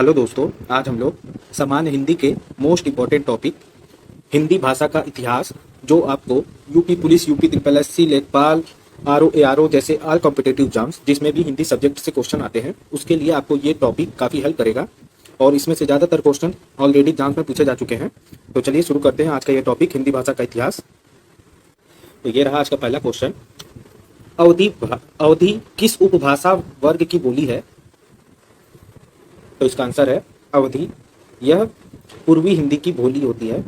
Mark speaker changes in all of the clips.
Speaker 1: Hello दोस्तों, आज हम लोग सामान्य हिंदी के मोस्ट इम्पोर्टेंट टॉपिक हिंदी भाषा का इतिहास, जो आपको UP police, UP triple SC, लेखपाल, आरओ एआरओ जैसे ऑल कॉम्पिटेटिव एग्जाम्स जिसमें भी हिंदी सब्जेक्ट से क्वेश्चन आते हैं, उसके लिए आपको ये टॉपिक काफ़ी हेल्प करेगा। और इसमें से ज़्यादातर क्वेश्चन ऑलरेडी एग्जाम्स में पूछे जा चुके हैं। तो चलिए शुरू करते हैं आज का ये टॉपिक, हिंदी भाषा का इतिहास। तो ये रहा आज का पहला क्वेश्चन। अवधी किस उपभाषा वर्ग की बोली है? तो इसका आंसर है अवधी। यह पूर्वी हिंदी की बोली होती है।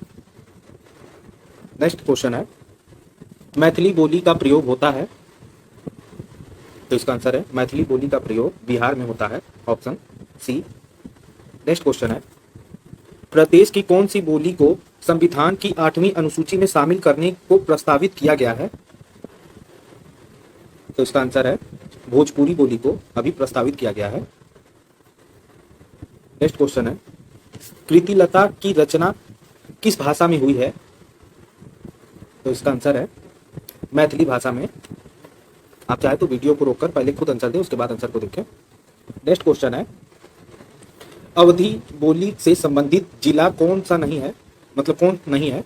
Speaker 1: नेक्स्ट क्वेश्चन है, मैथिली बोली का प्रयोग होता है? तो इसका आंसर है मैथिली बोली का प्रयोग बिहार में होता है, ऑप्शन सी। नेक्स्ट क्वेश्चन है, प्रदेश की कौन सी बोली को संविधान की 8वीं अनुसूची में शामिल करने को प्रस्तावित किया गया है? तो इसका आंसर है भोजपुरी बोली को अभी प्रस्तावित किया गया है। नेक्स्ट क्वेश्चन है, कृतिलता की रचना किस भाषा में हुई है? तो इसका आंसर है मैथिली भाषा में। आप चाहे तो वीडियो को रोककर पहले खुद आंसर दें, उसके बाद आंसर को देखें। नेक्स्ट क्वेश्चन है, अवधी बोली से संबंधित जिला कौन सा नहीं है, मतलब कौन नहीं है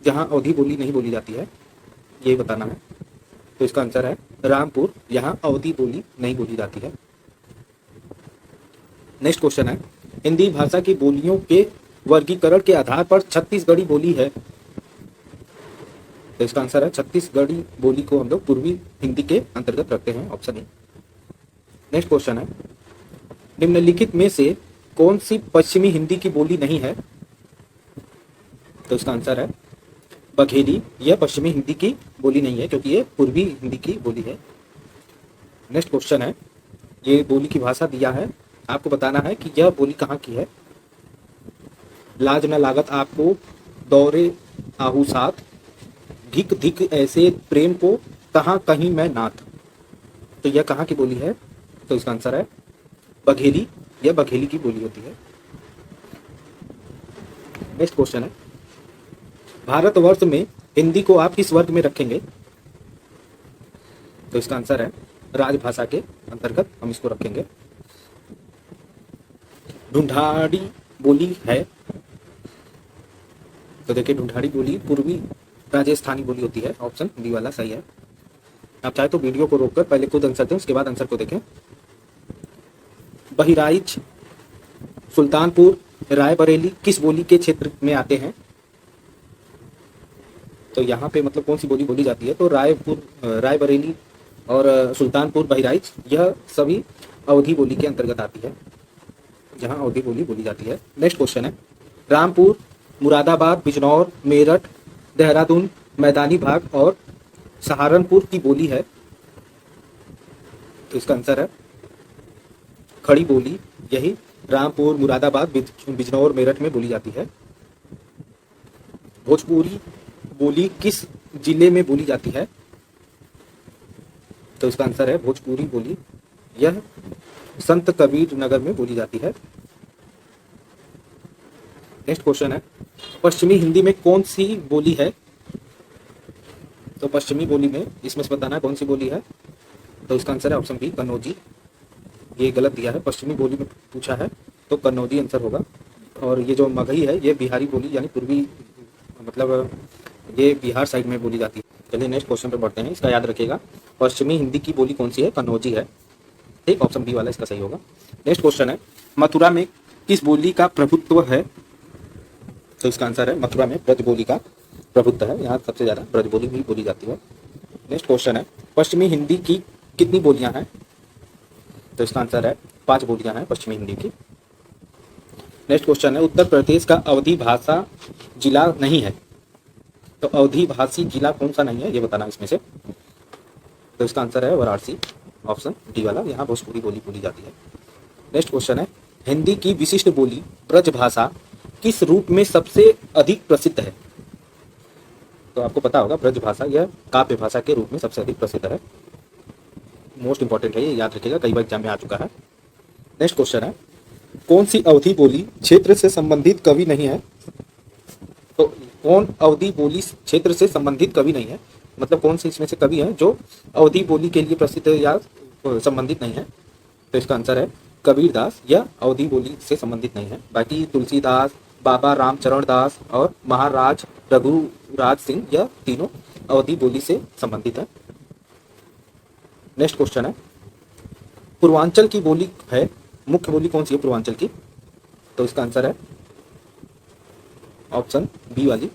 Speaker 1: जहां अवधी बोली नहीं बोली जाती है, ये बताना है। तो इसका आंसर है रामपुर, यहाँ अवधी बोली नहीं बोली जाती है। नेक्स्ट क्वेश्चन है, हिंदी भाषा की बोलियों के वर्गीकरण के आधार पर छत्तीसगढ़ी बोली है? तो इसका आंसर है छत्तीसगढ़ी बोली को हम लोग पूर्वी हिंदी के अंतर्गत रखते हैं, ऑप्शन ए। नेक्स्ट क्वेश्चन है, निम्नलिखित में से कौन सी पश्चिमी हिंदी की बोली नहीं है? तो इसका आंसर है बघेली। यह पश्चिमी हिंदी की बोली नहीं है क्योंकि ये पूर्वी हिंदी की बोली है। नेक्स्ट क्वेश्चन है, ये बोली की भाषा दिया है, आपको बताना है कि यह बोली कहाँ की है। लाज न लागत आपको दौरे आहू साथ, धिक धिक ऐसे प्रेम को कहाँ कहीं मैं नाथ। तो यह कहाँ की बोली है? तो इसका आंसर है बघेली। यह बघेली की बोली होती है। नेक्स्ट क्वेश्चन है, भारतवर्ष में हिंदी को आप किस वर्ग में रखेंगे? तो इसका आंसर है राजभाषा के अंतर्गत हम इसको रखेंगे। ढूंढाड़ी बोली है? तो देखिए, ढूंढाड़ी बोली पूर्वी राजस्थानी बोली होती है, ऑप्शन बी वाला सही है। आप चाहे तो वीडियो को रोककर पहले खुद आंसर दें, उसके बाद आंसर को देखें। बहराइच, सुल्तानपुर, रायबरेली किस बोली के क्षेत्र में आते हैं? तो यहाँ पे मतलब कौन सी बोली बोली जाती है? तो रायबरेली और सुल्तानपुर, बहराइच यह सभी अवधी बोली के अंतर्गत आती है, जहाँ अवधी बोली बोली जाती है। नेक्स्ट क्वेश्चन है, रामपुर, मुरादाबाद, बिजनौर, मेरठ, देहरादून मैदानी भाग और सहारनपुर की बोली है? तो इसका आंसर है खड़ी बोली। यही रामपुर, मुरादाबाद, बिजनौर, मेरठ में बोली जाती है। भोजपुरी बोली किस जिले में बोली जाती है? तो इसका आंसर है भोजपुरी बोली, यह संत कबीर नगर में बोली जाती है। नेक्स्ट क्वेश्चन है, पश्चिमी हिंदी में कौन सी बोली है? तो पश्चिमी बोली में इसमें से बताना है कौन सी बोली है। तो इसका आंसर है ऑप्शन बी, कन्नौजी। ये गलत दिया है, पश्चिमी बोली में पूछा है तो कन्नौजी आंसर होगा। और ये जो मगही है ये बिहारी बोली यानी पूर्वी, मतलब ये बिहार साइड में बोली जाती है। चलिए नेक्स्ट क्वेश्चन पे बढ़ते हैं, इसका याद रखिएगा। पश्चिमी हिंदी की बोली कौन सी है? कन्नौजी है, ठीक, ऑप्शन बी वाला इसका सही होगा। नेक्स्ट क्वेश्चन है, मथुरा में किस बोली का प्रभुत्व है? तो इसका आंसर है मथुरा में ब्रज बोली का प्रभुत्व है, यहाँ सबसे ज्यादा ब्रज बोली भी बोली जाती है। नेक्स्ट क्वेश्चन है, पश्चिमी हिंदी की कितनी बोलियां हैं? तो इसका आंसर है 5 बोलियां हैं पश्चिमी हिंदी की। नेक्स्ट क्वेश्चन है, उत्तर प्रदेश का अवधी भाषा जिला नहीं है, तो अवधी भाषी जिला कौन सा नहीं है ये बताना इसमें से। तो इसका आंसर है वाराणसी, ऑप्शन डी वाला, यहाँ भोजपुरी बोली बोली जाती है। नेक्स्ट क्वेश्चन है, हिंदी की विशिष्ट बोली ब्रज भाषा किस रूप में सबसे अधिक प्रसिद्ध है? तो आपको पता होगा ब्रज भाषा यह काव्य भाषा के रूप में सबसे अधिक प्रसिद्ध है। मोस्ट इंपॉर्टेंट है, ये याद रखिएगा, कई बार एग्जाम में आ चुका है। नेक्स्ट क्वेश्चन है, कौन सी अवधी बोली क्षेत्र से संबंधित कवि नहीं है? तो कौन अवधी बोली क्षेत्र से संबंधित कवि नहीं है, मतलब कौन से इसमें से कवि हैं जो अवधी बोली के लिए प्रसिद्ध या संबंधित नहीं है? तो इसका आंसर है कबीरदास यह अवधी बोली से संबंधित नहीं है। बाकी तुलसीदास, बाबा रामचरण दास और महाराज रघुराज सिंह यह तीनों अवधी बोली से संबंधित है। नेक्स्ट क्वेश्चन है, पूर्वांचल की बोली है, मुख्य बोली कौन सी है पूर्वांचल की? तो इसका आंसर है ऑप्शन बी वाली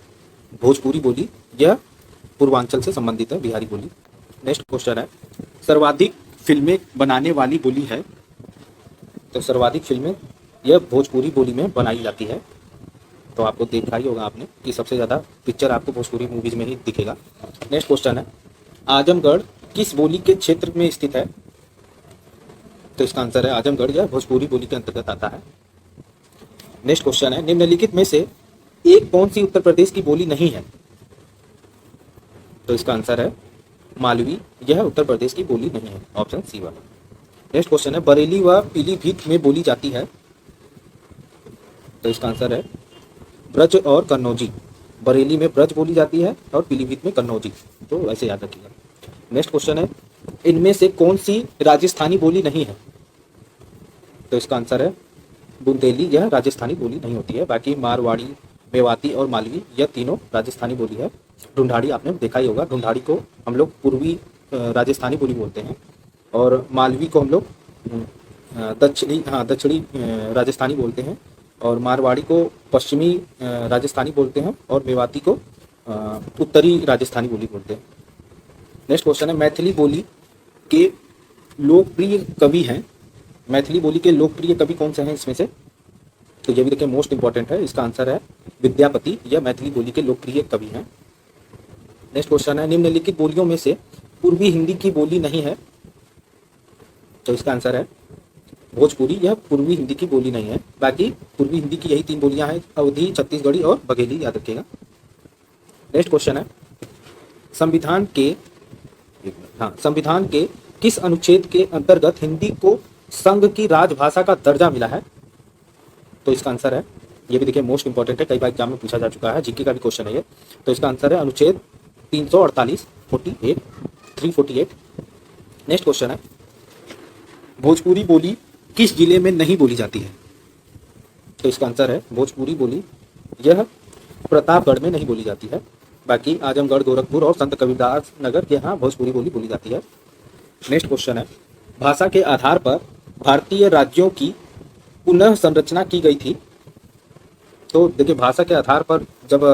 Speaker 1: भोजपुरी बोली, यह पूर्वांचल से संबंधित है, बिहारी बोली। नेक्स्ट क्वेश्चन है, सर्वाधिक फिल्में बनाने वाली बोली है? तो सर्वाधिक फिल्में यह भोजपुरी बोली में बनाई जाती है। तो आपको देखा ही होगा आपने कि सबसे ज़्यादा पिक्चर आपको भोजपुरी मूवीज में ही दिखेगा। नेक्स्ट क्वेश्चन है, आजमगढ़ किस बोली के क्षेत्र में स्थित है? तो इसका आंसर है आजमगढ़ यह भोजपुरी बोली के अंतर्गत आता है। नेक्स्ट क्वेश्चन है, निम्नलिखित में से एक कौन सी उत्तर प्रदेश की बोली नहीं है? तो इसका आंसर है मालवी, यह उत्तर प्रदेश की बोली नहीं है, ऑप्शन सी वाला। नेक्स्ट क्वेश्चन है, बरेली व पीलीभीत में बोली जाती है? तो इसका आंसर है ब्रज और कन्नौजी। बरेली में ब्रज बोली जाती है और पीलीभीत में कन्नौजी, तो ऐसे याद रखिएगा। नेक्स्ट क्वेश्चन है, इनमें से कौन सी राजस्थानी बोली नहीं है? तो इसका आंसर है बुंदेली, यह राजस्थानी बोली नहीं होती है। बाकी मारवाड़ी, मेवाती और मालवी यह तीनों राजस्थानी बोली है। ढूंढाड़ी आपने देखा ही होगा, ढूंढाड़ी को हम लोग पूर्वी राजस्थानी बोली बोलते हैं और मालवी को हम लोग दक्षिणी राजस्थानी बोलते हैं और मारवाड़ी को पश्चिमी राजस्थानी बोलते हैं और मेवाती को उत्तरी राजस्थानी बोली बोलते हैं। नेक्स्ट क्वेश्चन है, मैथिली बोली के लोकप्रिय कवि हैं? मैथिली बोली के लोकप्रिय कवि कौन से हैं इसमें से? तो ये भी देखिए मोस्ट इंपॉर्टेंट है, इसका आंसर है विद्यापति, यह मैथिली बोली के लोकप्रिय कवि हैं। नेक्स्ट क्वेश्चन है, निम्नलिखित बोलियों में से पूर्वी हिंदी की बोली नहीं है? तो इसका आंसर है भोजपुरी, यह पूर्वी हिंदी की बोली नहीं है। बाकी पूर्वी हिंदी की यही तीन बोलियां हैं, अवधी, छत्तीसगढ़ी और बघेली, याद रखिएगा। नेक्स्ट क्वेश्चन है, संविधान के किस अनुच्छेद के अंतर्गत हिंदी को संघ की राजभाषा का दर्जा मिला है? तो इसका आंसर है, ये भी देखिए मोस्ट इंपॉर्टेंट है, कई बार एग्जाम में पूछा जा चुका है, जीके का भी क्वेश्चन है ये। तो इसका आंसर है अनुच्छेद 348, 348। नेक्स्ट क्वेश्चन है, भोजपुरी बोली किस जिले में नहीं बोली जाती है? तो इसका आंसर है भोजपुरी बोली यह प्रतापगढ़ में नहीं बोली जाती है। बाकी आजमगढ़, गोरखपुर और संत कबीरदास नगर यहाँ भोजपुरी बोली बोली जाती है। नेक्स्ट क्वेश्चन है, भाषा के आधार पर भारतीय राज्यों की पुनः संरचना की गई थी? तो देखिए भाषा के आधार पर जब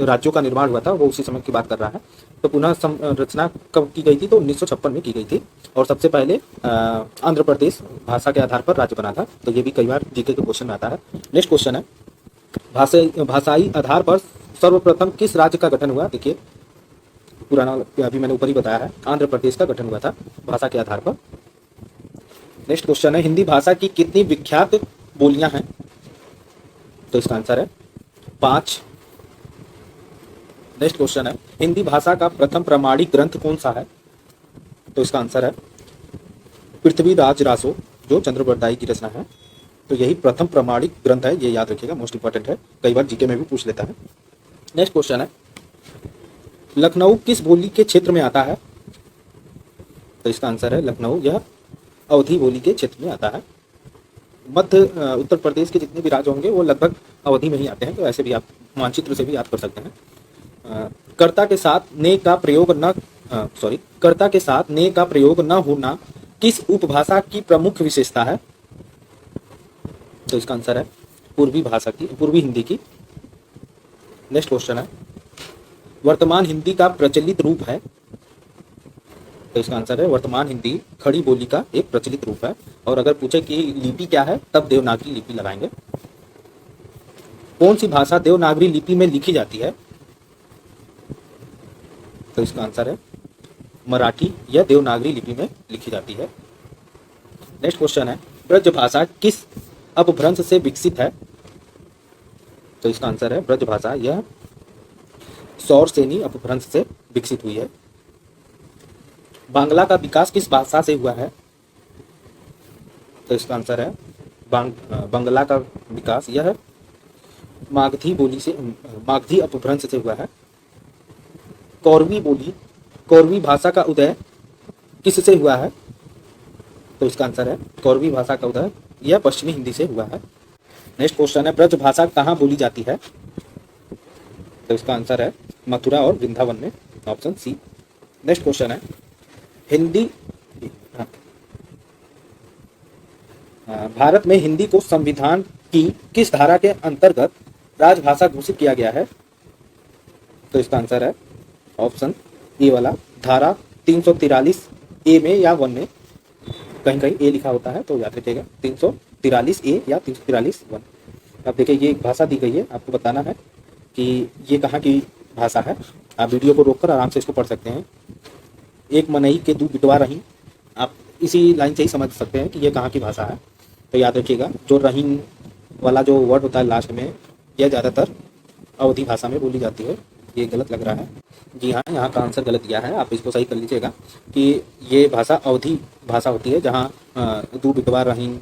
Speaker 1: राज्यों का निर्माण हुआ था वो उसी समय की बात कर रहा है। तो पुनः संरचना कब की गई थी? तो 1956 में की गई थी और सबसे पहले आंध्र प्रदेश भाषा के आधार पर राज्य बना था। तो ये भी कई बार जीके के क्वेश्चन में आता है। नेक्स्ट क्वेश्चन है, भाषाई आधार पर सर्वप्रथम किस राज्य का गठन हुआ? देखिए पुराना अभी मैंने ऊपर ही बताया है, आंध्र प्रदेश का गठन हुआ था भाषा के आधार पर। नेक्स्ट क्वेश्चन है, हिंदी भाषा की कितनी विख्यात बोलियां हैं? तो इसका आंसर है 5। नेक्स्ट क्वेश्चन है, हिंदी भाषा का प्रथम प्रमाणिक ग्रंथ कौन सा है? तो इसका आंसर है पृथ्वीराज रासो, जो चंद्रबरदाई की रचना है। तो यही प्रथम प्रमाणिक ग्रंथ है, ये याद रखिएगा, मोस्ट इंपॉर्टेंट है, कई बार जीके में भी पूछ लेता है। नेक्स्ट क्वेश्चन है, लखनऊ किस बोली के क्षेत्र में आता है? तो इसका आंसर है लखनऊ, यह अवधी बोली के क्षेत्र में आता है। मध्य उत्तर प्रदेश के जितने भी राज्य होंगे वो लगभग अवधि में ही आते हैं, तो ऐसे भी आप मानचित्र से भी याद कर सकते हैं। कर्ता के साथ ने का प्रयोग न होना किस उपभाषा की प्रमुख विशेषता है? तो इसका आंसर है पूर्वी हिंदी की। नेक्स्ट क्वेश्चन है, वर्तमान हिंदी का प्रचलित रूप है? तो इसका आंसर है वर्तमान हिंदी खड़ी बोली का एक प्रचलित रूप है। और अगर पूछे कि लिपि क्या है, तब देवनागरी लिपि लगाएंगे। कौन सी भाषा देवनागरी लिपि में लिखी जाती है? तो इसका आंसर है मराठी, यह देवनागरी लिपि में लिखी जाती है। नेक्स्ट क्वेश्चन है, ब्रज भाषा किस अपभ्रंश से विकसित है? तो इसका आंसर है ब्रज भाषा यह सौरसेनी अपभ्रंश से विकसित हुई है। बांग्ला का विकास किस भाषा से हुआ है? तो इसका आंसर है बांग्ला का विकास यह मागधी अपभ्रंश से हुआ है। कौरवी भाषा का उदय किससे हुआ है? तो इसका आंसर है कौरवी भाषा का उदय यह पश्चिमी हिंदी से हुआ है। नेक्स्ट क्वेश्चन है ब्रज भाषा कहाँ बोली जाती है? तो इसका आंसर है मथुरा और वृंदावन में, ऑप्शन सी। नेक्स्ट क्वेश्चन है हिंदी भारत में हिंदी को संविधान की किस धारा के अंतर्गत राजभाषा घोषित किया गया है? तो इसका आंसर है ऑप्शन ए वाला, धारा 343 ए में या 1 में, कहीं कहीं ए लिखा होता है तो याद रखिएगा 343 ए या 343 1। अब देखिए ये एक भाषा दी गई है, आपको बताना है कि ये कहाँ की भाषा है। आप वीडियो को रोककर आराम से इसको पढ़ सकते हैं। एक मनई के दू बिटवा रही, आप इसी लाइन से ही समझ सकते हैं कि ये कहाँ की भाषा है। तो याद रखिएगा जो रहीन वाला जो वर्ड होता है लास्ट में, यह ज़्यादातर अवधी भाषा में बोली जाती है। ये गलत लग रहा है, जी हाँ, यहाँ का आंसर गलत दिया है, आप इसको सही कर लीजिएगा कि ये भाषा अवधी भाषा होती है, जहाँ दू बिटवा रहीन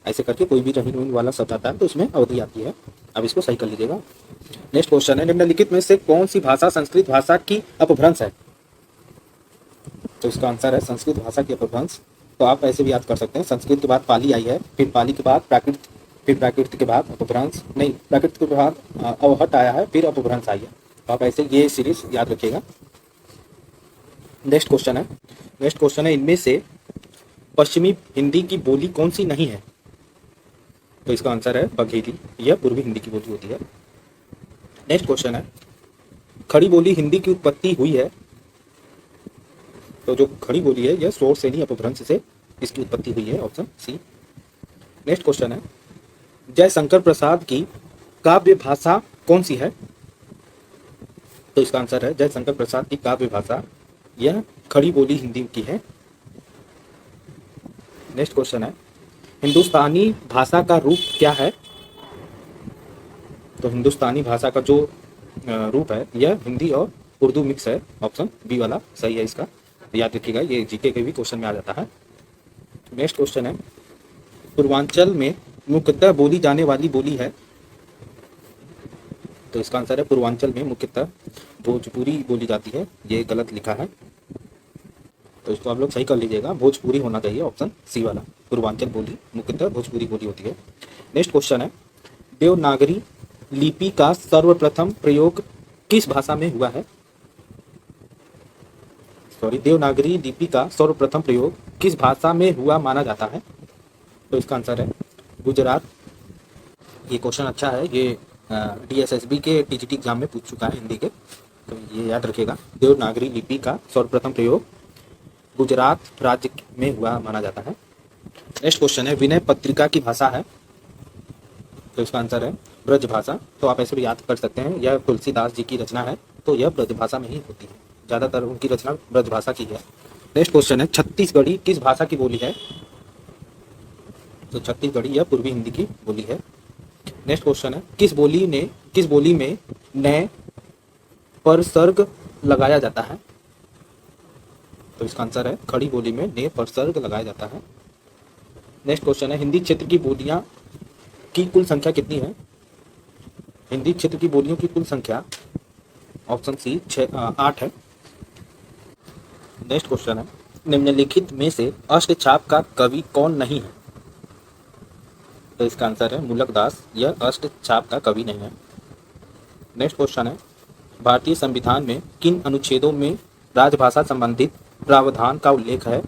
Speaker 1: ऐसे करके कोई भी रहीन वाला शब्द आता है तो उसमें अवधि आती है। अब इसको सही कर लीजिएगा। नेक्स्ट क्वेश्चन है निम्नलिखित में से कौन सी भाषा संस्कृत भाषा की अपभ्रंश है? तो इसका आंसर है संस्कृत भाषा की अपभ्रंश। तो आप ऐसे भी याद कर सकते हैं, संस्कृत के बाद पाली आई है, फिर पाली के बाद प्राकृत, फिर प्राकृत के बाद अपभ्रंश, नहीं प्राकृत के बाद अवहट आया है, फिर अपभ्रंश आई है। तो आप ऐसे ये सीरीज याद रखिएगा। नेक्स्ट क्वेश्चन है इनमें से पश्चिमी हिंदी की बोली कौन सी नहीं है? तो इसका आंसर है बघेली, यह पूर्वी हिंदी की बोली होती है। नेक्स्ट क्वेश्चन है खड़ी बोली हिंदी की उत्पत्ति हुई है? तो जो खड़ी बोली है यह स्वर श्रेणी अपभ्रंश से इसकी उत्पत्ति हुई है, ऑप्शन सी। नेक्स्ट क्वेश्चन है जयशंकर प्रसाद की काव्य भाषा कौन सी है? तो इसका आंसर है जयशंकर प्रसाद की काव्य भाषा यह खड़ी बोली हिंदी की है। नेक्स्ट क्वेश्चन है हिंदुस्तानी भाषा का रूप क्या है? तो हिंदुस्तानी भाषा का जो रूप है यह हिंदी और उर्दू मिक्स है, ऑप्शन बी वाला सही है इसका। याद रखिएगा, ये जीके के भी क्वेश्चन में आ जाता है। नेक्स्ट क्वेश्चन है पूर्वांचल में मुख्यतः बोली जाने वाली बोली है? तो इसका आंसर है पूर्वांचल में मुख्यतः भोजपुरी बोली जाती है, ये गलत लिखा है तो इसको आप लोग सही कर लीजिएगा, भोजपुरी होना चाहिए, ऑप्शन सी वाला। पूर्वांचल बोली मुख्यतः भोजपुरी बोली होती है। नेक्स्ट क्वेश्चन है देवनागरी लिपि का सर्वप्रथम प्रयोग किस भाषा में हुआ है? देवनागरी लिपि का सर्वप्रथम प्रयोग किस भाषा में हुआ माना जाता है? तो इसका आंसर है गुजरात। ये क्वेश्चन अच्छा है, ये DSSB के TGT एग्जाम में पूछ चुका है हिंदी के, तो ये याद रखिएगा। देवनागरी लिपि का सर्वप्रथम प्रयोग गुजरात राज्य में हुआ माना जाता है। नेक्स्ट क्वेश्चन है विनय पत्रिका की भाषा है? तो इसका आंसर है ब्रज भाषा। तो आप ऐसे भी याद कर सकते हैं, यह तुलसीदास जी की रचना है तो यह ब्रज भाषा में ही होती है, ज़्यादातर उनकी रचना ब्रज भाषा की है। नेक्स्ट क्वेश्चन है छत्तीसगढ़ी किस भाषा की बोली है? तो छत्तीसगढ़ी यह पूर्वी हिंदी की बोली है। नेक्स्ट क्वेश्चन है किस बोली में नए पर सर्ग लगाया जाता है? तो इसका आंसर है खड़ी बोली में ने पर सर्ग लगाया जाता है। नेक्स्ट क्वेश्चन है हिंदी क्षेत्र की बोलियां की कुल संख्या कितनी है? हिंदी क्षेत्र की बोलियों की कुल संख्या ऑप्शन सी 8 है। नेक्स्ट क्वेश्चन है निम्नलिखित में से अष्टछाप का कवि कौन नहीं है? तो इसका आंसर है मूलक दास, यह अष्टछाप का कवि नहीं है। नेक्स्ट क्वेश्चन है भारतीय संविधान में किन अनुच्छेदों में राजभाषा संबंधित प्रावधान का उल्लेख है?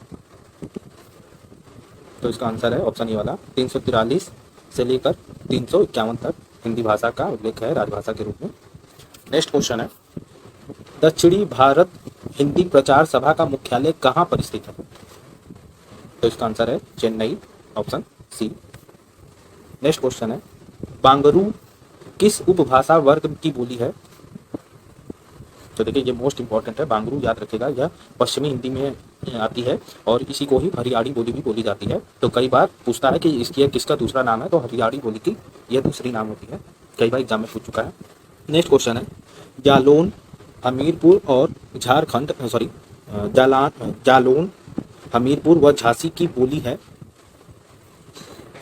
Speaker 1: तो इसका आंसर है ऑप्शन ए वाला, 343 से लेकर 351 तक हिंदी भाषा का उल्लेख है राजभाषा के रूप में। नेक्स्ट क्वेश्चन है दक्षिणी भारत हिंदी प्रचार सभा का मुख्यालय कहाँ पर स्थित है? तो इसका आंसर है Chennai, option C. Next question है बांगरू किस उपभाषा वर्ग की बोली है? तो देखिए ये मोस्ट इंपॉर्टेंट है, बांगरू याद रखिएगा, यह पश्चिमी हिंदी में आती है और इसी को ही हरियाणी बोली भी बोली जाती है। तो कई बार पूछता है कि इसकी किसका दूसरा नाम है, तो हरियाणी बोली की यह दूसरी नाम होती है, कई बार एग्जाम में पूछ चुका है। नेक्स्ट क्वेश्चन है जालौन हमीरपुर और झारखंड जालौन हमीरपुर व झांसी की बोली है?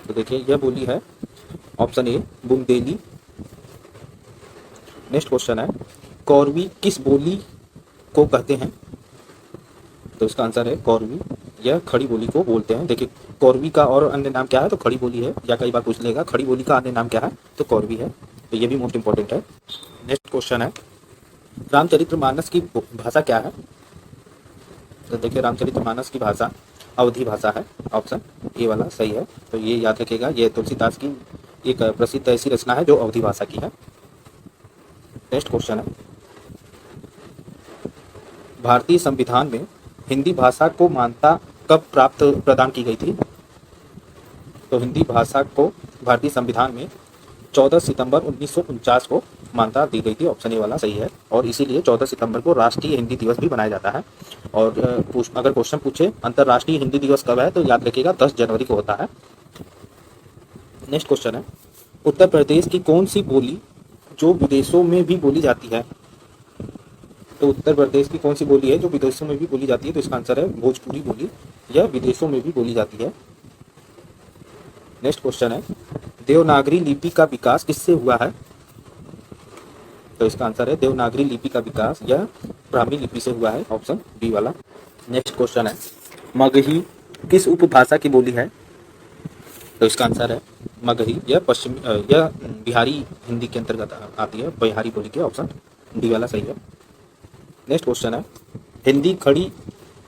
Speaker 1: तो देखिए यह बोली है option A Bundeli. Next question है कौरवी किस बोली को कहते हैं? तो इसका आंसर है कौरवी, यह खड़ी बोली को बोलते हैं। देखिए कौरवी का और अन्य नाम क्या है, तो खड़ी बोली है, या कई बार पूछ लेगा खड़ी बोली का अन्य नाम क्या है, तो कौरवी है। तो ये भी मोस्ट इंपॉर्टेंट है। नेक्स्ट क्वेश्चन है, रामचरितमानस की भाषा क्या है? तो देखिए रामचरितमानस की भाषा अवधी भाषा है, ऑप्शन ए वाला सही है। तो ये याद रखिएगा, ये तुलसीदास की एक प्रसिद्ध ऐसी रचना है जो अवधी भाषा की है। नेक्स्ट क्वेश्चन है, भारतीय संविधान में हिंदी भाषा को मान्यता कब प्राप्त प्रदान की गई थी? तो हिंदी भाषा को भारतीय संविधान में 14 सितंबर 1949 को मान्यता दी गई थी, ऑप्शन ए वाला सही है। और इसीलिए 14 सितंबर को राष्ट्रीय हिंदी दिवस भी मनाया जाता है। और अगर क्वेश्चन पूछे अंतर्राष्ट्रीय हिंदी दिवस कब है, तो याद रखिएगा 10 जनवरी को होता है। नेक्स्ट क्वेश्चन है, उत्तर प्रदेश की कौन सी बोली जो विदेशों में भी बोली जाती है? तो उत्तर प्रदेश की कौन सी बोली है जो विदेशों में भी बोली जाती है? तो इसका आंसर है भोजपुरी बोली, यह विदेशों में भी बोली जाती है। नेक्स्ट क्वेश्चन है, देवनागरी लिपि का विकास किससे हुआ है? तो इसका आंसर है देवनागरी लिपि का विकास यह ब्राह्मी लिपि से हुआ है, ऑप्शन बी वाला। नेक्स्ट क्वेश्चन है, मगही किस उपभाषा की बोली है? तो इसका आंसर है मगही, यह यह बिहारी हिंदी के अंतर्गत आती है, बिहारी बोली के, ऑप्शन डी वाला सही है। नेक्स्ट क्वेश्चन है, हिंदी खड़ी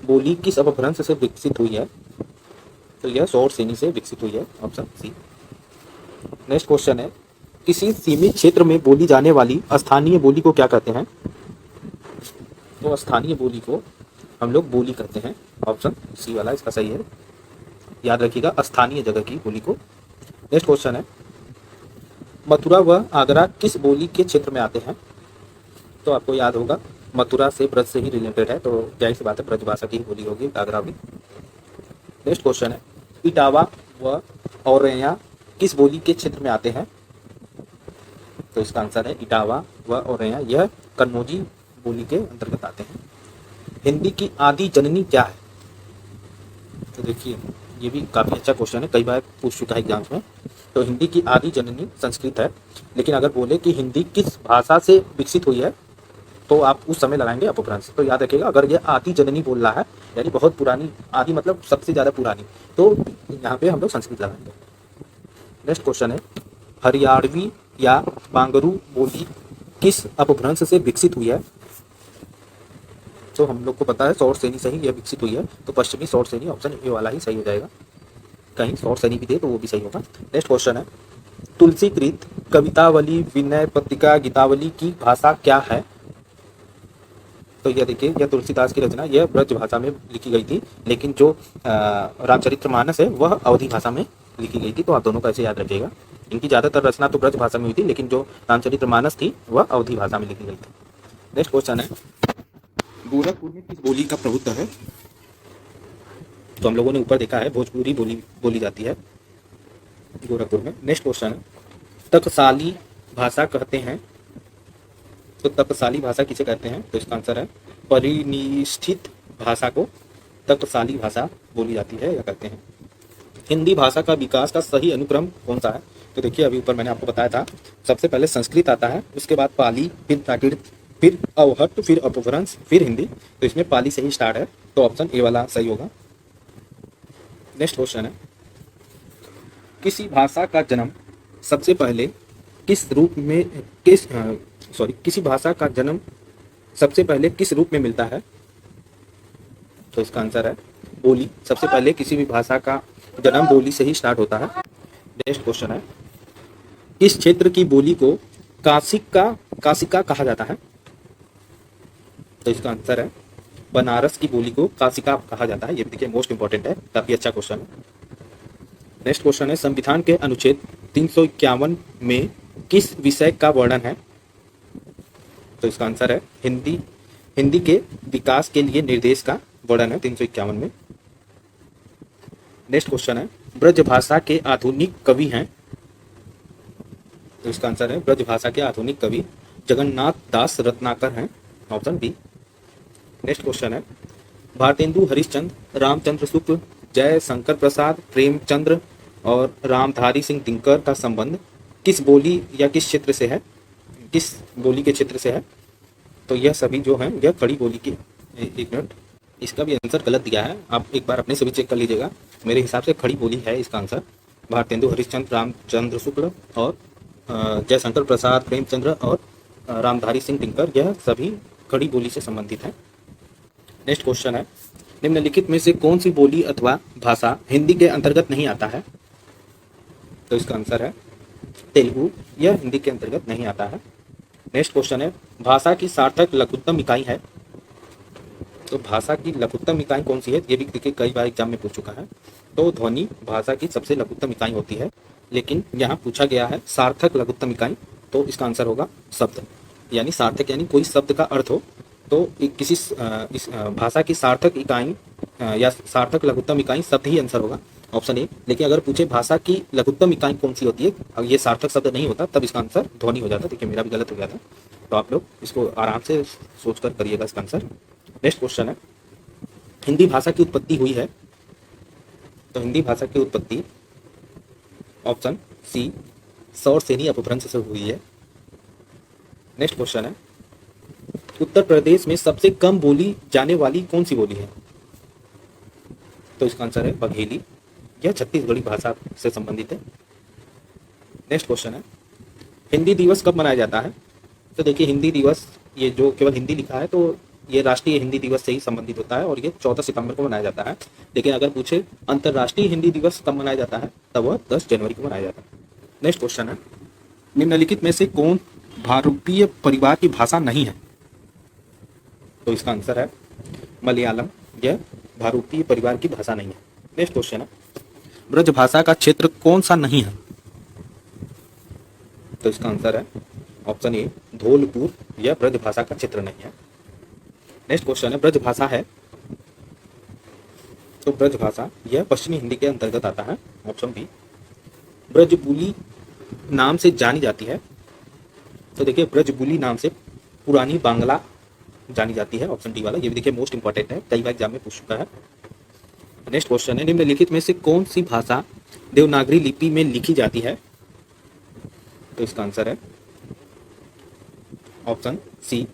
Speaker 1: बोली किस अपभ्रंश से विकसित हुई है? तो यह शौर सेनी से विकसित हुई है, ऑप्शन सी। नेक्स्ट क्वेश्चन है, किसी सीमित क्षेत्र में बोली जाने वाली स्थानीय बोली को क्या कहते हैं? तो स्थानीय बोली को हम लोग बोली कहते हैं, ऑप्शन सी वाला इसका सही है। याद रखिएगा स्थानीय जगह की बोली को। नेक्स्ट क्वेश्चन है, मथुरा व आगरा किस बोली के क्षेत्र में आते हैं? तो आपको याद होगा मथुरा से ब्रज से ही रिलेटेड है, तो जाहिर सी बात है ब्रज भाषा की ही बोली होगी आगरा भी। नेक्स्ट क्वेश्चन है, इटावा व औरैया किस बोली के क्षेत्र में आते हैं? तो इसका आंसर है इटावा व औरैया, यह कन्नौजी बोली के अंतर्गत आते हैं। हिंदी की आदि जननी क्या है? तो देखिए ये भी काफ़ी अच्छा क्वेश्चन है, कई बार पूछ चुका है एग्जाम्स में। तो हिंदी की आदि जननी संस्कृत है, लेकिन अगर बोले कि हिंदी किस भाषा से विकसित हुई है, तो आप उस समय लगाएंगे अपभ्रंश। तो याद रखिएगा अगर ये आदि जननी बोल रहा है यानी बहुत पुरानी, आदि मतलब सबसे ज़्यादा पुरानी, तो यहाँ पे हम लोग संस्कृत लगाएंगे। नेक्स्ट क्वेश्चन है, हरियाणवी या बांगरू बोली किस अपभ्रंश से विकसित हुई है? तो हम लोग को पता है शौर सेनी से ही यह विकसित हुई है, तो पश्चिमी शौर सेनी, ऑप्शन ए वाला ही सही हो जाएगा। कहीं शौर सेनी भी दे तो वो भी सही होगा। नेक्स्ट क्वेश्चन है, तुलसीकृत कवितावली विनय पत्रिका गीतावली की भाषा क्या है? तो यह देखिए यह तुलसीदास की रचना यह ब्रज भाषा में लिखी गई थी, लेकिन जो रामचरितमानस है वह अवधी भाषा में लिखी गई थी। तो आप दोनों का ऐसे याद रखिएगा, इनकी ज़्यादातर रचना तो ब्रज भाषा में हुई थी, लेकिन जो रामचरितमानस थी वह अवधी भाषा में लिखी गई थी। नेक्स्ट क्वेश्चन है, गोरखपुर में किस बोली का प्रभुत्व है? तो हम लोगों ने ऊपर देखा है भोजपुरी बोली जाती है गोरखपुर में। नेक्स्ट क्वेश्चन है, टकसाली भाषा कहते हैं, तो टकसाली भाषा किसे कहते हैं? तो इसका आंसर है परिनिष्ठित भाषा को टकसाली भाषा बोली जाती है या कहते हैं। हिंदी भाषा का विकास का सही अनुक्रम कौन सा है? तो देखिए अभी ऊपर मैंने आपको बताया था, सबसे पहले संस्कृत आता है, उसके बाद पाली, फिर प्राकृत, फिर अवहट्ट, फिर अपभ्रंश, फिर हिंदी। तो इसमें पाली से ही स्टार्ट है, तो ऑप्शन ए वाला सही होगा। नेक्स्ट क्वेश्चन है, किसी भाषा का जन्म सबसे पहले किस रूप में किसी भाषा का जन्म सबसे पहले किस रूप में मिलता है? तो इसका आंसर है बोली। सबसे पहले किसी भी भाषा का जन्म बोली से ही स्टार्ट होता है। नेक्स्ट क्वेश्चन है, किस क्षेत्र की बोली को काशिका कहा जाता है? तो इसका आंसर है बनारस की बोली को काशिका कहा जाता है। ये भी देखिए मोस्ट इंपॉर्टेंट है, काफी अच्छा क्वेश्चन है। नेक्स्ट क्वेश्चन है, संविधान के अनुच्छेद 351 में किस विषय का वर्णन है? तो इसका आंसर है हिंदी के विकास के लिए निर्देश का वर्णन है 351 में। नेक्स्ट क्वेश्चन है, ब्रज भाषा के आधुनिक कवि हैं? तो इसका आंसर है ब्रज भाषा के आधुनिक कवि जगन्नाथ दास रत्नाकर हैं, ऑप्शन बी। नेक्स्ट क्वेश्चन है, भारतेंदु हरिश्चंद्र, रामचंद्र शुक्ल, जय शंकर प्रसाद, प्रेमचंद्र और रामधारी सिंह दिनकर का संबंध किस बोली या किस क्षेत्र से है? किस बोली के क्षेत्र से है? तो यह सभी जो हैं यह खड़ी बोली की, एक मिनट, इसका भी आंसर गलत दिया है, आप एक बार अपने से भी चेक कर लीजिएगा। मेरे हिसाब से खड़ी बोली है इसका आंसर। भारतेंदु हरिश्चंद्र, रामचंद्र शुक्ल और जयशंकर प्रसाद, प्रेमचंद्र और रामधारी सिंह दिनकर, यह सभी खड़ी बोली से संबंधित है। नेक्स्ट क्वेश्चन है, निम्नलिखित में से कौन सी बोली अथवा भाषा हिंदी के अंतर्गत नहीं आता है? तो इसका आंसर है तेलुगु, यह हिंदी के अंतर्गत नहीं आता है। नेक्स्ट क्वेश्चन है, भाषा की सार्थक लघुत्तम इकाई है? तो भाषा की लघुत्तम इकाई कौन सी है? ये भी देखिए कई बार एग्जाम में पूछ चुका है। तो ध्वनि भाषा की सबसे लघुत्तम इकाई होती है, लेकिन यहाँ पूछा गया है सार्थक लघुत्तम इकाई, तो इसका आंसर होगा शब्द। यानी सार्थक यानी कोई शब्द का अर्थ हो, तो किसी इस भाषा की सार्थक इकाई या सार्थक लघुत्तम इकाई शब्द ही आंसर होगा, ऑप्शन ए। लेकिन अगर पूछे भाषा की लघुत्तम इकाई कौन सी होती है, अगर ये सार्थक शब्द नहीं होता, तब इसका आंसर ध्वनि हो जाता। देखिए मेरा भी गलत हो गया था, तो आप लोग इसको आराम से सोच कर करिएगा इसका आंसर। नेक्स्ट क्वेश्चन है, हिंदी भाषा की उत्पत्ति हुई है? तो हिंदी भाषा की उत्पत्ति ऑप्शन सी सौर सेनी अपभ्रंश से हुई है। नेक्स्ट क्वेश्चन है, उत्तर प्रदेश में सबसे कम बोली जाने वाली कौन सी बोली है? तो इसका आंसर है बघेली, यह छत्तीसगढ़ी भाषा से संबंधित है। नेक्स्ट क्वेश्चन है, हिंदी दिवस कब मनाया जाता है? तो देखिए हिंदी दिवस, ये जो केवल हिंदी लिखा है तो ये राष्ट्रीय हिंदी दिवस से ही संबंधित होता है और ये 14 सितंबर को मनाया जाता है। लेकिन अगर पूछे अंतर्राष्ट्रीय हिंदी दिवस कब मनाया जाता है, तब वह 10 जनवरी को मनाया जाता है। नेक्स्ट क्वेश्चन है, निम्नलिखित में से कौन भारूपीय परिवार की भाषा नहीं है? तो इसका आंसर है मलयालम, यह भारूपीय परिवार की भाषा नहीं है। नेक्स्ट क्वेश्चन है, ब्रज भाषा का क्षेत्र कौन सा नहीं है? तो इसका आंसर है ऑप्शन ए धौलपुर, यह ब्रज भाषा का क्षेत्र नहीं है। नेक्स्ट क्वेश्चन है, ब्रज भाषा है? तो ब्रज भाषा यह पश्चिमी हिंदी के अंतर्गत आता है, ऑप्शन बी। ब्रजबुली नाम से जानी जाती है? तो देखिए ब्रजबुली नाम से पुरानी बांग्ला जानी जाती है, ऑप्शन डी वाला। ये भी देखिए मोस्ट इंपॉर्टेंट है, कई बार एग्जाम में पूछ चुका है। नेक्स्ट क्वेश्चन है, निम्नलिखित में से कौन सी भाषा देवनागरी लिपि में लिखी जाती है? तो इसका आंसर है ऑप्शन सी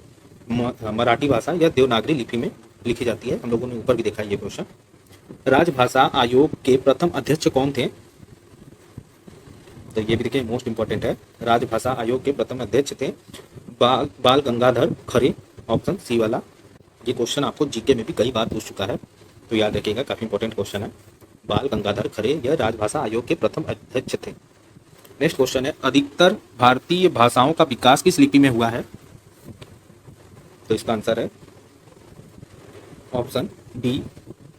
Speaker 1: मराठी भाषा या देवनागरी लिपि में लिखी जाती है। हम लोगों ने ऊपर भी देखा ये क्वेश्चन। राजभाषा आयोग के प्रथम अध्यक्ष कौन थे? तो ये भी देखिए मोस्ट इंपॉर्टेंट है, राजभाषा आयोग के प्रथम अध्यक्ष थे बाल गंगाधर खरे, ऑप्शन सी वाला। ये क्वेश्चन आपको जीके में भी कई बार पूछ चुका है, तो याद रखिएगा, काफी इंपॉर्टेंट क्वेश्चन है। बाल गंगाधर खरे यह राजभाषा आयोग के प्रथम अध्यक्ष थे। नेक्स्ट क्वेश्चन है, अधिकतर भारतीय भाषाओं का विकास किस लिपि में हुआ है? तो इसका आंसर है ऑप्शन डी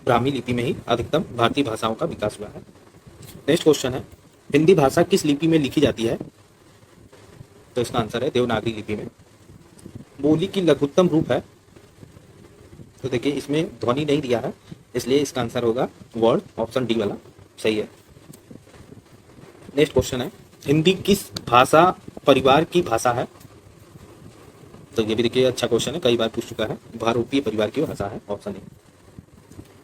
Speaker 1: ब्राह्मी लिपि में ही अधिकतम भारतीय भाषाओं का विकास हुआ है। नेक्स्ट क्वेश्चन है, हिंदी भाषा किस लिपि में लिखी जाती है? तो इसका आंसर है देवनागरी लिपि में। बोली की लघुत्तम रूप है? तो देखिए इसमें ध्वनि नहीं दिया है, इसलिए इसका आंसर होगा वर्ड, ऑप्शन डी वाला सही है। नेक्स्ट क्वेश्चन है, हिंदी किस भाषा परिवार की भाषा है? तो ये भी देखिए अच्छा क्वेश्चन है, कई बार पूछ चुका है, भारूपीय परिवार की भाषा है, ऑप्शन ए।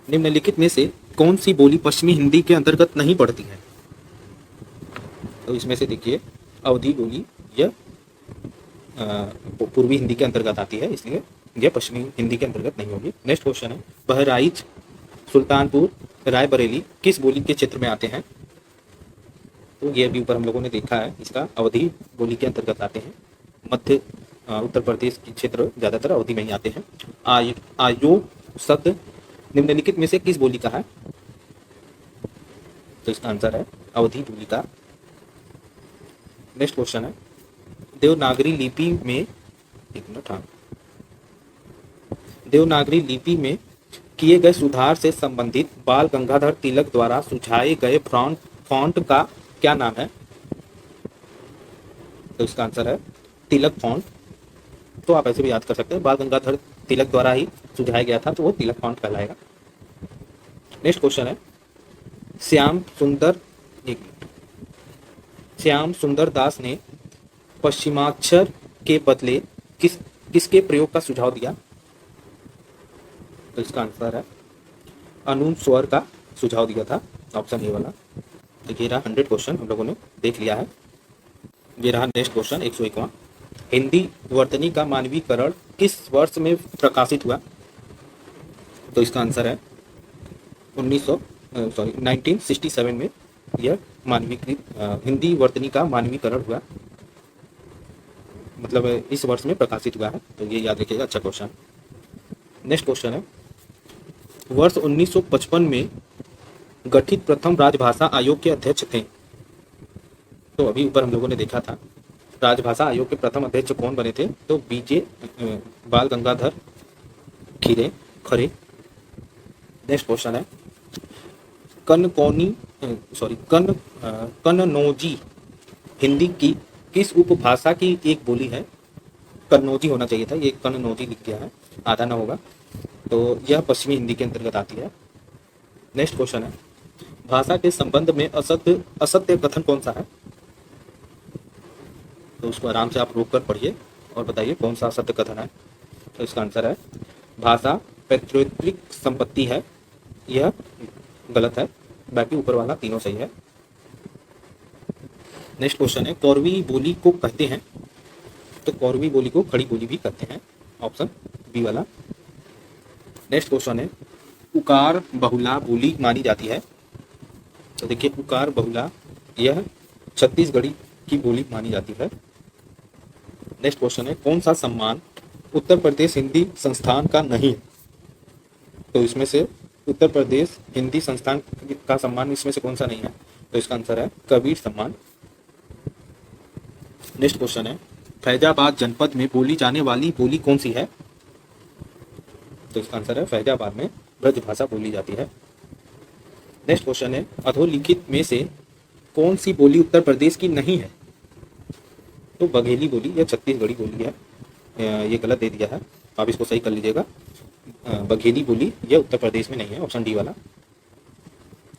Speaker 1: निम्नलिखित में से कौन सी बोली पश्चिमी हिंदी के अंतर्गत नहीं पड़ती है? तो इसमें से देखिए अवधी बोली यह पूर्वी हिंदी के अंतर्गत आती है, इसलिए यह पश्चिमी हिंदी के अंतर्गत नहीं होगी। नेक्स्ट क्वेश्चन है, बहराइच, सुल्तानपुर, रायबरेली किस बोली के क्षेत्र में आते हैं? तो ये भी ऊपर हम लोगों ने देखा है, इसका अवधी बोली के अंतर्गत आते हैं। मध्य उत्तर प्रदेश के क्षेत्र ज्यादातर अवधि में ही आते हैं। आयोग शब्द निम्नलिखित में से किस बोली का है? तो इसका आंसर है अवधी बोली का। नेक्स्ट क्वेश्चन है, देवनागरी लिपि में, एक मिनट, हाँ, देवनागरी लिपि में किए गए सुधार से संबंधित बाल गंगाधर तिलक द्वारा सुझाए गए फॉन्ट का क्या नाम है? तो इसका आंसर है तिलक फॉन्ट। तो आप ऐसे भी याद कर सकते हैं, बाल गंगाधर तिलक द्वारा ही सुझाया गया था, तो वो तिलक फॉन्ट कहलाएगा। नेक्स्ट क्वेश्चन है, श्याम सुंदर दास ने पश्चिमाक्षर के बदले किसके प्रयोग का सुझाव दिया? तो इसका आंसर है अनून स्वर का सुझाव दिया था, ऑप्शन ए वाला। देखिए रहा 100 क्वेश्चन हम लोगों ने देख लिया है। ये रहा नेक्स्ट क्वेश्चन 101वां, हिंदी वर्तनी का मानवीकरण किस वर्ष में प्रकाशित हुआ? तो इसका आंसर है 1967 में यह मानवीकृत हिंदी वर्तनी का मानवीकरण हुआ, मतलब इस वर्ष में प्रकाशित हुआ है। तो ये याद रखिएगा, अच्छा क्वेश्चन। नेक्स्ट क्वेश्चन है, वर्ष 1955 में गठित प्रथम राजभाषा आयोग के अध्यक्ष थे। तो अभी ऊपर हम लोगों ने देखा था राजभाषा आयोग के प्रथम अध्यक्ष कौन बने थे, तो बीजे बाल गंगाधर खरे। नेक्स्ट क्वेश्चन है, कन्नौजी हिंदी की किस उपभाषा की एक बोली है? कन्नौजी होना चाहिए था, ये कन्नौजी लिख गया है, आधा ना होगा। तो यह पश्चिमी हिंदी के अंतर्गत आती है। नेक्स्ट क्वेश्चन है, भाषा के संबंध में असत्य कथन कौन सा है? तो उसको आराम से आप रोक कर पढ़िए और बताइए कौन सा असत्य कथन है। तो इसका आंसर है भाषा पैतृत्विक संपत्ति है, यह गलत है, बाकी ऊपर वाला तीनों सही है। नेक्स्ट क्वेश्चन है, कौरवी बोली को कहते हैं, तो कौरवी बोली को खड़ी बोली भी कहते हैं, ऑप्शन बी वाला। नेक्स्ट क्वेश्चन है, उकार बहुला बोली मानी जाती है। तो देखिए उकार बहुला यह छत्तीसगढ़ी की बोली मानी जाती है। नेक्स्ट क्वेश्चन है, कौन सा सम्मान उत्तर प्रदेश हिंदी संस्थान का नहीं? तो इसमें से उत्तर प्रदेश हिंदी संस्थान का सम्मान इसमें से कौन सा नहीं है? तो इसका आंसर है कबीर सम्मान। नेक्स्ट क्वेश्चन है, फैजाबाद जनपद में बोली जाने वाली बोली कौन सी है? तो इसका आंसर है फैजाबाद में ब्रजभाषा बोली जाती है। नेक्स्ट क्वेश्चन है, अधोलिखित में से कौन सी बोली उत्तर प्रदेश की नहीं है? तो बघेली बोली या छत्तीसगढ़ी बोली है, ये गलत दे दिया है, आप इसको सही कर लीजिएगा। बघेली बोली यह उत्तर प्रदेश में नहीं है, ऑप्शन डी वाला।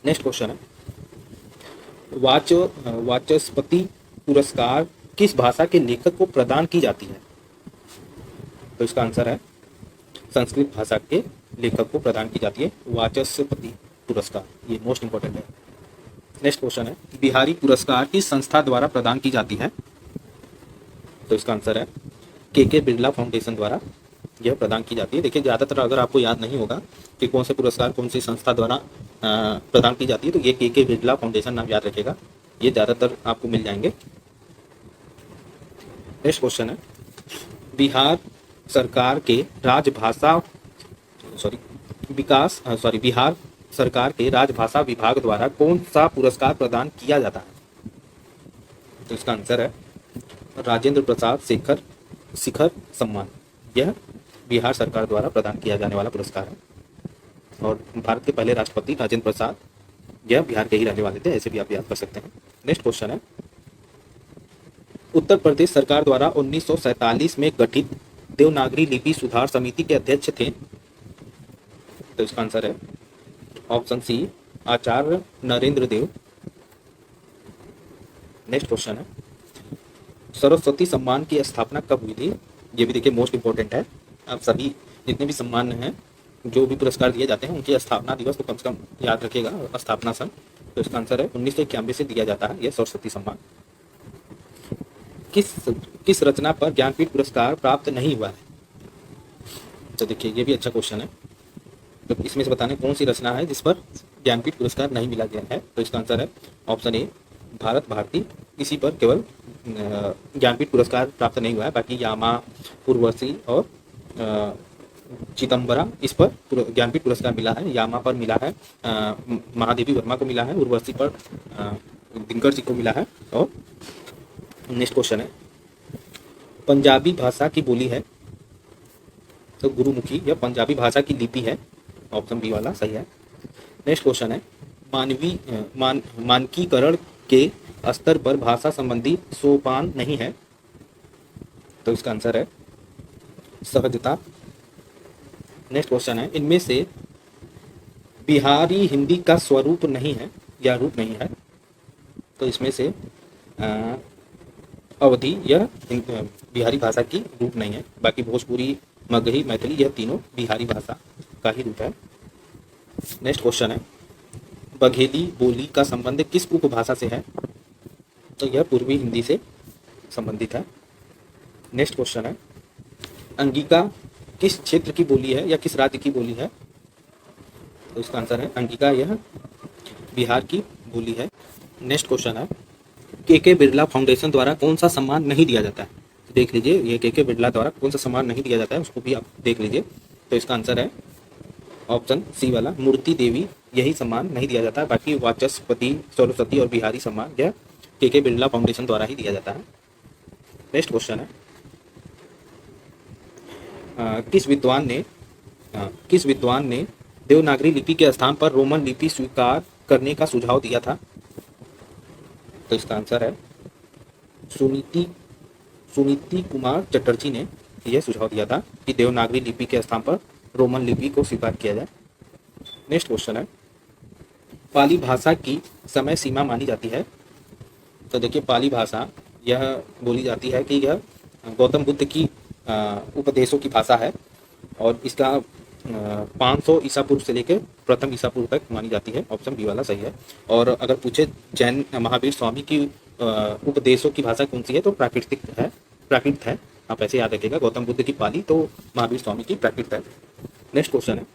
Speaker 1: नेक्स्ट क्वेश्चन है, वाचस्पति पुरस्कार किस भाषा के लेखक को प्रदान की जाती है? तो इसका आंसर है संस्कृत भाषा के लेखक को प्रदान की जाती है वाचस्पति पुरस्कार, ये मोस्ट इंपॉर्टेंट है। नेक्स्ट क्वेश्चन है, बिहारी पुरस्कार किस संस्था द्वारा प्रदान की जाती है? तो इसका आंसर है के बिरला फाउंडेशन द्वारा यह प्रदान की जाती है। देखिए ज़्यादातर अगर आपको याद नहीं होगा कि कौन से पुरस्कार कौन सी संस्था द्वारा प्रदान की जाती है, तो ये के बिरला फाउंडेशन नाम याद रखेगा, ये ज़्यादातर आपको मिल जाएंगे। नेक्स्ट क्वेश्चन है, बिहार सरकार के बिहार सरकार के राजभाषा विभाग द्वारा कौन सा पुरस्कार प्रदान किया जाता है? तो इसका आंसर है राजेंद्र प्रसाद शिखर सम्मान, यह बिहार सरकार द्वारा प्रदान किया जाने वाला पुरस्कार है। और भारत के पहले राष्ट्रपति राजेंद्र प्रसाद यह बिहार के ही रहने वाले थे, ऐसे भी आप याद कर सकते हैं। नेक्स्ट क्वेश्चन है, उत्तर प्रदेश सरकार द्वारा 1947 में गठित देवनागरी लिपि सुधार समिति के अध्यक्ष थे। तो इसका आंसर है ऑप्शन सी आचार्य नरेंद्र देव। नेक्स्ट क्वेश्चन है, सरस्वती सम्मान की स्थापना कब हुई थी? ये भी देखिए मोस्ट इंपॉर्टेंट है, आप सभी जितने भी सम्मान हैं, जो भी पुरस्कार दिए जाते हैं, उनकी स्थापना दिवस तो कम से कम याद रखिएगा, स्थापना सन। तो इसका आंसर है 1991 से दिया जाता है यह सरस्वती सम्मान। किस रचना पर ज्ञानपीठ पुरस्कार प्राप्त नहीं हुआ है? तो देखिए ये भी अच्छा क्वेश्चन है, तो इसमें से बताने कौन सी रचना है जिस पर ज्ञानपीठ पुरस्कार नहीं मिला गया है? तो इसका आंसर है ऑप्शन ए भारत भारती, इसी पर केवल ज्ञानपीठ पुरस्कार प्राप्त नहीं हुआ है, बाकी यामा, उर्वशी और चिदम्बरा इस पर ज्ञानपीठ पुरस्कार मिला है। यामा पर मिला है महादेवी वर्मा को मिला है, उर्वशी पर दिनकर जी को मिला है। और नेक्स्ट क्वेश्चन है, पंजाबी भाषा की बोली है, तो गुरुमुखी यह पंजाबी भाषा की लिपि है, ऑप्शन बी वाला सही है। नेक्स्ट क्वेश्चन है, मानकीकरण के स्तर पर भाषा संबंधी सोपान नहीं है? तो इसका आंसर है सहजता। नेक्स्ट क्वेश्चन है, इनमें से बिहारी हिंदी का स्वरूप नहीं है या रूप नहीं है? तो इसमें से अवधी यह बिहारी भाषा की रूप नहीं है, बाकी भोजपुरी, मगही, मैथिली यह तीनों बिहारी भाषा का ही रूप है। नेक्स्ट क्वेश्चन है, बघेली बोली का संबंध किस उपभाषा से है? तो यह पूर्वी हिंदी से संबंधित है। नेक्स्ट क्वेश्चन है, अंगिका किस क्षेत्र की बोली है या किस राज्य की बोली है? तो इसका आंसर है अंगिका, यह बिहार की बोली है। नेक्स्ट क्वेश्चन है के बिरला फाउंडेशन द्वारा कौन सा सम्मान नहीं दिया जाता है? तो देख लीजिए, ये के बिरला द्वारा कौन सा सम्मान नहीं दिया जाता है उसको भी आप देख लीजिए। तो इसका आंसर है ऑप्शन सी वाला, मूर्ति देवी, यही सम्मान नहीं दिया जाता है। बाकी वाचस्पति, सरस्वती और बिहारी सम्मान यह के बिरला फाउंडेशन द्वारा ही दिया जाता है। नेक्स्ट क्वेश्चन है किस विद्वान ने देवनागरी लिपि के स्थान पर रोमन लिपि स्वीकार करने का सुझाव दिया था? तो इसका आंसर है सुनीति सुनीति कुमार चटर्जी ने यह सुझाव दिया था कि देवनागरी लिपि के स्थान पर रोमन लिपि को स्वीकार किया जाए। नेक्स्ट क्वेश्चन है पाली भाषा की समय सीमा मानी जाती है? तो देखिए, पाली भाषा यह बोली जाती है कि यह गौतम बुद्ध की उपदेशों की भाषा है और इसका 500 ईसा पूर्व से लेकर प्रथम ईसा पूर्व तक मानी जाती है। ऑप्शन बी वाला सही है। और अगर पूछे जैन महावीर स्वामी की उपदेशों की भाषा कौन सी है, तो प्राकृत है। आप ऐसे याद रखिएगा, गौतम बुद्ध की पाली, तो महावीर स्वामी की प्राकृत है। नेक्स्ट क्वेश्चन है,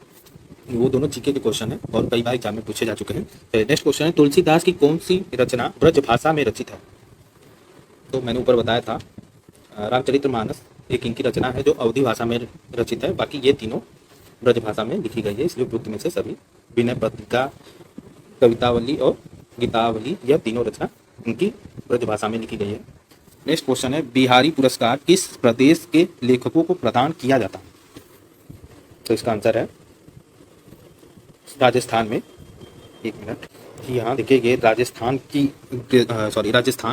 Speaker 1: वो दोनों जीके के क्वेश्चन है और कई बार एग्जाम में पूछे जा चुके हैं। नेक्स्ट क्वेश्चन है तुलसीदास की कौन सी रचना ब्रज भाषा में रचित है? तो मैंने ऊपर बताया था रामचरितमानस एक इनकी रचना है जो अवधी भाषा में रचित है। बाकी ये तीनों ब्रज भाषा में लिखी गई है, इसलिए उपयुक्त में से सभी। विनय पत्रिका, कवितावली और गीतावली, यह तीनों रचना उनकी ब्रज भाषा में लिखी गई है। नेक्स्ट क्वेश्चन है बिहारी पुरस्कार किस प्रदेश के लेखकों को प्रदान किया जाता है? तो इसका आंसर है राजस्थान में। एक मिनट, जी हाँ, देखिए ये राजस्थान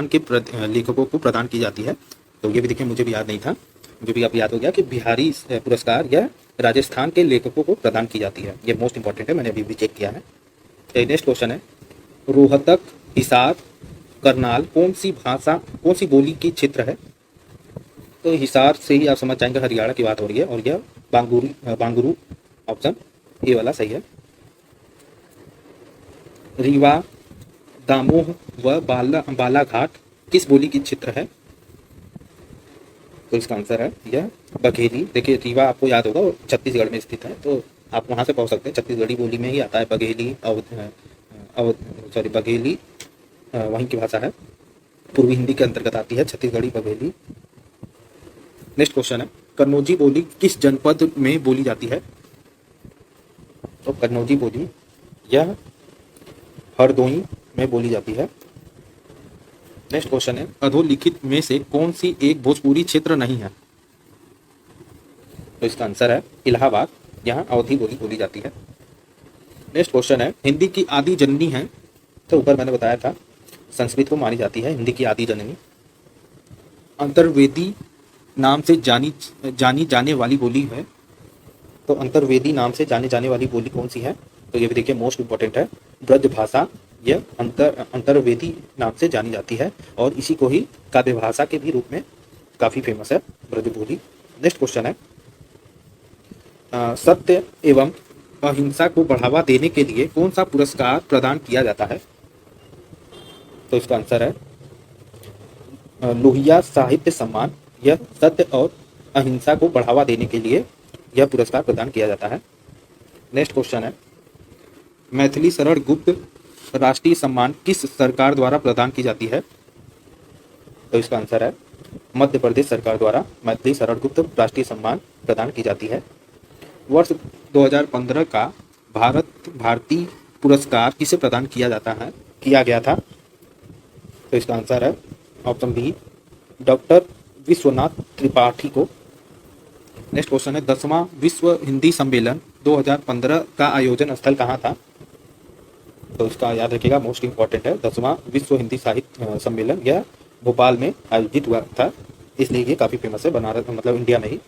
Speaker 1: के लेखकों को प्रदान की जाती है। तो ये भी देखिए, मुझे भी याद नहीं था, मुझे भी अब याद हो गया कि बिहारी पुरस्कार यह राजस्थान के लेखकों को प्रदान की जाती है। ये मोस्ट इंपॉर्टेंट है, मैंने अभी भी चेक किया है। नेक्स्ट क्वेश्चन है रोहतक, हिसार, करनाल कौन सी बोली की क्षेत्र है? तो हिसार से ही आप समझ जाएंगे हरियाणा की बात हो रही है और यह बांगुरू, ऑप्शन ए वाला सही है। रीवा, दामोह व बालाघाट किस बोली की क्षेत्र है? तो इसका आंसर है यह बघेली। देखिए, रीवा आपको याद होगा छत्तीसगढ़ में स्थित है, तो आप वहां से पहुंच सकते हैं। छत्तीसगढ़ी बोली में ही आता है बघेली। बघेली वहीं की भाषा है, पूर्वी हिंदी के अंतर्गत आती है छत्तीसगढ़ी बघेली। नेक्स्ट क्वेश्चन है कन्नौजी बोली किस जनपद में बोली जाती है? तो कन्नौजी बोली यह हरदोई में बोली जाती है। नेक्स्ट क्वेश्चन है अधोलिखित में से कौन सी एक भोजपुरी क्षेत्र नहीं है? तो इसका आंसर है इलाहाबाद, यहाँ अवधी बोली जाती है। नेक्स्ट क्वेश्चन है हिंदी की आदि जननी है? तो ऊपर मैंने बताया था संस्कृत को मानी जाती है हिंदी की आदि जननी। अंतर्वेदी नाम से जानी जाने वाली बोली है? तो अंतर्वेदी नाम से जाने जाने वाली बोली कौन सी है? तो ये भी देखिए मोस्ट इंपॉर्टेंट है, ब्रज भाषा यह अंतर्वेदी नाम से जानी जाती है और इसी को ही काव्य भाषा के भी रूप में काफी फेमस है ब्रज बोली। नेक्स्ट क्वेश्चन है सत्य एवं अहिंसा को बढ़ावा देने के लिए कौन सा पुरस्कार प्रदान किया जाता है? तो इसका आंसर है लोहिया साहित्य सम्मान। यह सत्य और अहिंसा को बढ़ावा देने के लिए यह पुरस्कार प्रदान किया जाता है। नेक्स्ट क्वेश्चन है मैथिली शरण गुप्त राष्ट्रीय सम्मान किस सरकार द्वारा प्रदान की जाती है? तो इसका आंसर है मध्य प्रदेश सरकार द्वारा मैथिली शरण गुप्त राष्ट्रीय सम्मान प्रदान की जाती है। वर्ष 2015 का भारतीय पुरस्कार किसे प्रदान किया गया था? तो इसका आंसर है option B, doctor Vishwanath Tripathi को। नेक्स्ट क्वेश्चन है 10वां विश्व हिंदी सम्मेलन 2015 का आयोजन स्थल कहाँ था? तो इसका याद रखिएगा, मोस्ट इंपॉर्टेंट है। 10वां विश्व हिंदी साहित्य सम्मेलन यह भोपाल में आयोजित हुआ था, इसलिए ये काफी फेमस है, बनारस मतलब इंडिया में ही।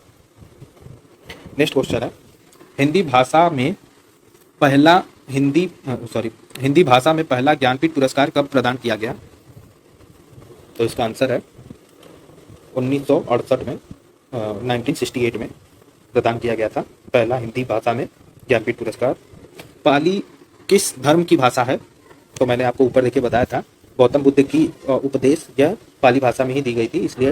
Speaker 1: नेक्स्ट क्वेश्चन है हिंदी भाषा में पहला ज्ञानपीठ पुरस्कार कब प्रदान किया गया? तो इसका आंसर है 1968 में 1968 में प्रदान किया गया था पहला हिंदी भाषा में ज्ञानपीठ पुरस्कार। पाली किस धर्म की भाषा है? तो मैंने आपको ऊपर देखिए बताया था गौतम बुद्ध की उपदेश यह पाली भाषा में ही दी गई थी, इसलिए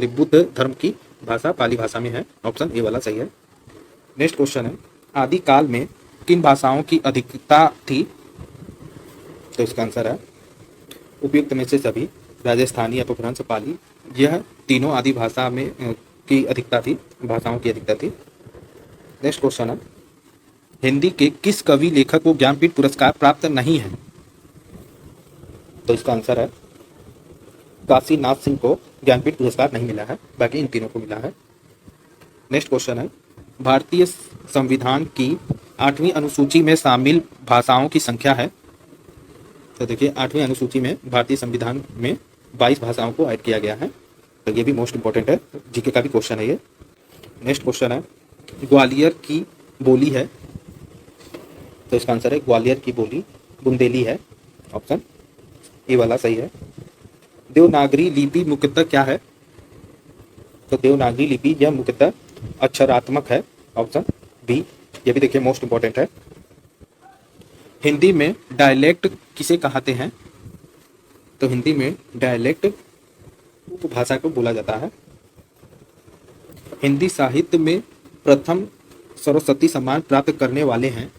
Speaker 1: बुद्ध धर्म की भाषा पाली भाषा में है। ऑप्शन ए वाला सही है। नेक्स्ट क्वेश्चन है आदिकाल में किन भाषाओं की अधिकता थी? तो इसका आंसर है उपयुक्त में से सभी, राजस्थानी, अपभ्रंश, पाली, यह तीनों आदि भाषा में की अधिकता थी, भाषाओं की अधिकता थी। नेक्स्ट क्वेश्चन है, हिंदी के किस कवि लेखक को ज्ञानपीठ पुरस्कार प्राप्त नहीं है? तो इसका आंसर है काशीनाथ सिंह को ज्ञानपीठ पुरस्कार नहीं मिला है, बाकी इन तीनों को मिला है। नेक्स्ट क्वेश्चन है, भारतीय संविधान की 8वीं अनुसूची में शामिल भाषाओं की संख्या है? तो देखिए 8वीं अनुसूची में भारतीय संविधान में 22 भाषाओं को ऐड किया गया है, तो ये भी मोस्ट इंपॉर्टेंट है, जीके का भी क्वेश्चन है ये। नेक्स्ट क्वेश्चन है, ग्वालियर की बोली है? तो इसका आंसर है ग्वालियर की बोली बुंदेली है, ऑप्शन ए वाला सही है। देवनागरी लिपि मुख्यतः क्या है? तो देवनागरी लिपि यह मुख्यतः अक्षरात्मक है, ऑप्शन बी। ये भी देखिए मोस्ट इंपॉर्टेंट है। हिंदी में डायलेक्ट किसे कहते हैं? तो हिंदी में डायलेक्ट उपभाषा को बोला जाता है। हिंदी साहित्य में प्रथम सरस्वती सम्मान प्राप्त करने वाले हैं?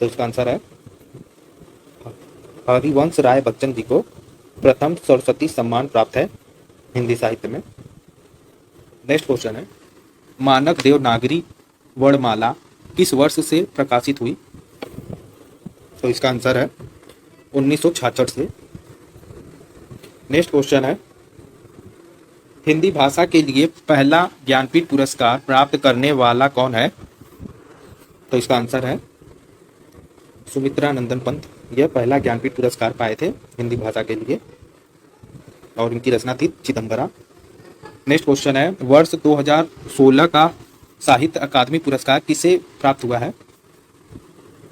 Speaker 1: तो इसका आंसर है हरिवंश राय बच्चन जी को प्रथम सरस्वती सम्मान प्राप्त है हिंदी साहित्य में। नेक्स्ट क्वेश्चन है, मानक देवनागरी वर्णमाला किस वर्ष से प्रकाशित हुई? तो इसका आंसर है 1966 से। नेक्स्ट क्वेश्चन है, हिंदी भाषा के लिए पहला ज्ञानपीठ पुरस्कार प्राप्त करने वाला कौन है? तो इसका आंसर है सुमित्रा नंदन पंत, यह पहला ज्ञानपीठ पुरस्कार पाए थे हिंदी भाषा के लिए, और इनकी रचना थी चिदम्बरा। नेक्स्ट क्वेश्चन है, वर्ष 2016 का साहित्य अकादमी पुरस्कार किसे प्राप्त हुआ है?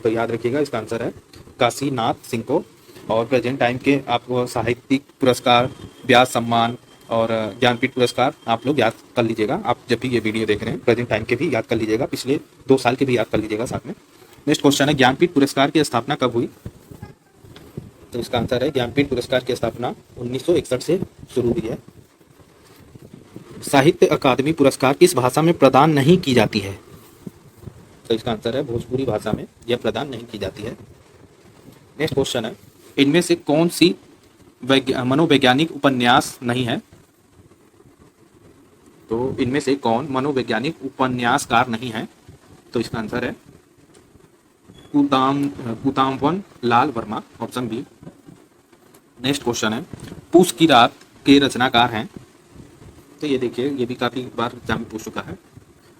Speaker 1: तो याद रखिएगा इसका आंसर है काशीनाथ सिंह को। और प्रेजेंट टाइम के आपको साहित्यिक पुरस्कार, व्यास सम्मान और ज्ञानपीठ पुरस्कार आप लोग याद कर लीजिएगा। आप जब भी ये वीडियो देख रहे हैं प्रेजेंट टाइम के भी याद कर लीजिएगा, पिछले 2 साल के भी याद कर लीजिएगा साथ में। नेक्स्ट क्वेश्चन है, ज्ञानपीठ पुरस्कार की स्थापना कब हुई? तो इसका आंसर है ज्ञानपीठ पुरस्कार की स्थापना 1961 से शुरू हुई है। साहित्य अकादमी पुरस्कार किस भाषा में प्रदान नहीं की जाती है? तो इसका आंसर है भोजपुरी भाषा में यह प्रदान नहीं की जाती है। नेक्स्ट क्वेश्चन है, इनमें से कौन सी मनोवैज्ञानिक उपन्यास नहीं है? तो इनमें से कौन मनोवैज्ञानिक उपन्यासकार नहीं है? तो इसका आंसर है कुताम्वन Lal Verma, option B. Next question है, पूस की रात के रचनाकार हैं? तो ये देखिए ये भी काफी बार एग्जाम में पूछ चुका है,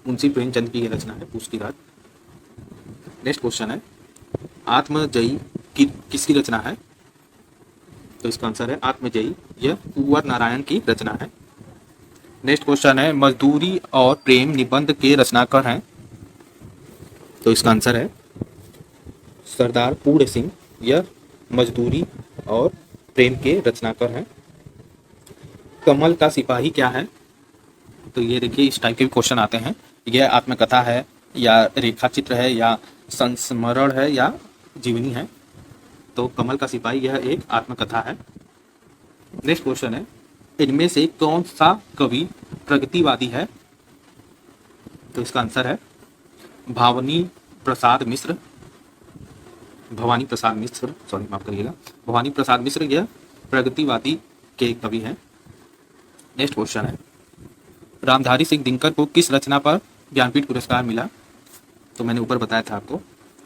Speaker 1: मुंशी प्रेमचंद की ये रचना है पूस की रात। नेक्स्ट क्वेश्चन है, आत्मजयी की किसकी रचना है? तो इसका आंसर है आत्मजयी, यह कुंवर नारायण की रचना है। नेक्स्ट क्वेश्चन है, मजदूरी और प्रेम निबंध के रचनाकार हैं? तो इसका आंसर है सरदार पूर्ण सिंह, यह मजदूरी और प्रेम के रचनाकार हैं। कमल का सिपाही क्या है? तो ये देखिए इस टाइप के भी क्वेश्चन आते हैं, यह आत्मकथा है या रेखा चित्र है या संस्मरण है या जीवनी है? तो कमल का सिपाही यह एक आत्मकथा है। नेक्स्ट क्वेश्चन है, इनमें से कौन सा कवि प्रगतिवादी है? तो इसका आंसर है भवानी प्रसाद मिश्र, माफ करिएगा, भवानी प्रसाद मिश्र यह प्रगतिवादी के कवि हैं। नेक्स्ट क्वेश्चन है, रामधारी सिंह दिनकर को किस रचना पर ज्ञानपीठ पुरस्कार मिला? तो मैंने ऊपर बताया था आपको,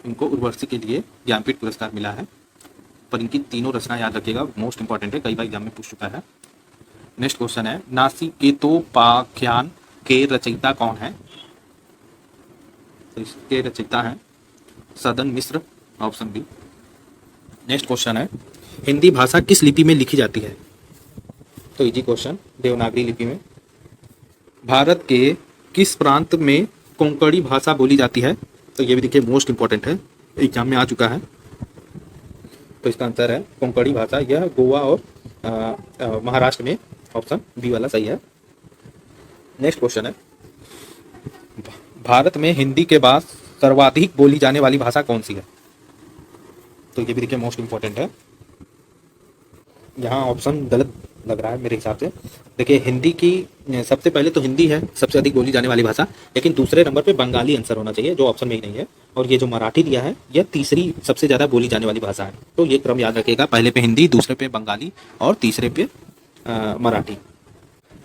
Speaker 1: इनको उर्वशी के लिए ज्ञानपीठ पुरस्कार मिला है, पर इनकी तीनों रचना याद रखिएगा, मोस्ट इंपॉर्टेंट है, कई बार एग्जाम में पूछ चुका है। नेक्स्ट क्वेश्चन है, नासिकेतोपाख्यान के रचयिता कौन है? तो इसके रचयिता हैं सदन मिश्र, ऑप्शन बी। नेक्स्ट क्वेश्चन है, हिंदी भाषा किस लिपि में लिखी जाती है? तो इजी क्वेश्चन, देवनागरी लिपि में। भारत के किस प्रांत में कोंकणी भाषा बोली जाती है? तो ये भी देखिए मोस्ट इंपॉर्टेंट है, एग्जाम में आ चुका है। तो इसका आंसर है कोंकणी भाषा, यह गोवा और महाराष्ट्र में, ऑप्शन बी वाला सही है। नेक्स्ट क्वेश्चन है, भारत में हिंदी के बाद सर्वाधिक बोली जाने वाली भाषा कौन सी है? तो ये भी देखिए मोस्ट इंपॉर्टेंट है, यहाँ ऑप्शन गलत लग रहा है मेरे हिसाब से। देखिए हिंदी की सबसे पहले तो हिंदी है सबसे अधिक बोली जाने वाली भाषा, लेकिन दूसरे नंबर पे बंगाली आंसर होना चाहिए जो ऑप्शन में ही नहीं है। और ये जो मराठी दिया है यह तीसरी सबसे ज़्यादा बोली जाने वाली भाषा है। तो ये क्रम याद रखिएगा, पहले पे हिंदी, दूसरे पे बंगाली और तीसरे पे मराठी।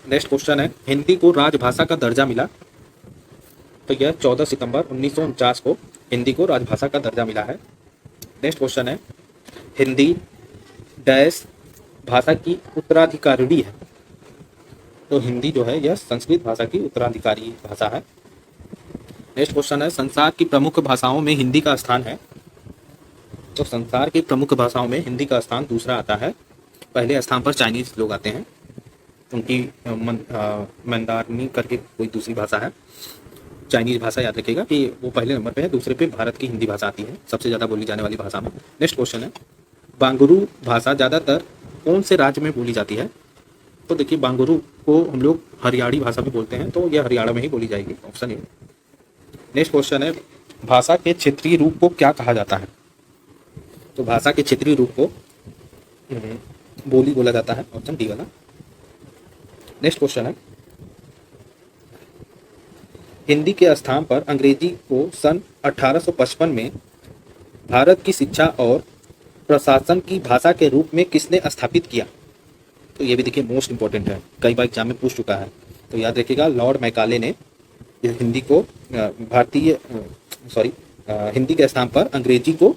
Speaker 1: नेक्स्ट क्वेश्चन है, हिंदी को राजभाषा का दर्जा मिला। तो यह 14 सितंबर 1949 को हिंदी को राजभाषा का दर्जा मिला है। नेक्स्ट क्वेश्चन है, हिंदी डैश भाषा की उत्तराधिकारिणी है। तो हिंदी जो है यह संस्कृत भाषा की उत्तराधिकारी भाषा है। नेक्स्ट क्वेश्चन है, संसार की प्रमुख भाषाओं में हिंदी का स्थान है। तो संसार की प्रमुख भाषाओं में हिंदी का स्थान दूसरा आता है। पहले स्थान पर चाइनीज लोग आते हैं, उनकी मंदारिनी करके कोई दूसरी भाषा है, चाइनीज भाषा याद रखिएगा कि वो पहले नंबर पे है। दूसरे पे भारत की हिंदी भाषा आती है सबसे ज़्यादा बोली जाने वाली भाषा में। नेक्स्ट क्वेश्चन है, बांगुरू भाषा ज़्यादातर कौन से राज्य में बोली जाती है। तो देखिए बांगुरू को हम लोग हरियाणी भाषा में बोलते हैं, तो यह हरियाणा में ही बोली जाएगी, ऑप्शन ए। नेक्स्ट क्वेश्चन है, भाषा के क्षेत्रीय रूप को क्या कहा जाता है। तो भाषा के क्षेत्रीय रूप को बोली बोला जाता है, ऑप्शन डी वाला। नेक्स्ट क्वेश्चन है, हिंदी के स्थान पर अंग्रेजी को सन 1855 में भारत की शिक्षा और प्रशासन की भाषा के रूप में किसने स्थापित किया। तो ये भी देखिए मोस्ट इंपॉर्टेंट है, कई बार एग्जाम में पूछ चुका है। तो याद रखिएगा, लॉर्ड मैकाले ने हिंदी को हिंदी के स्थान पर अंग्रेजी को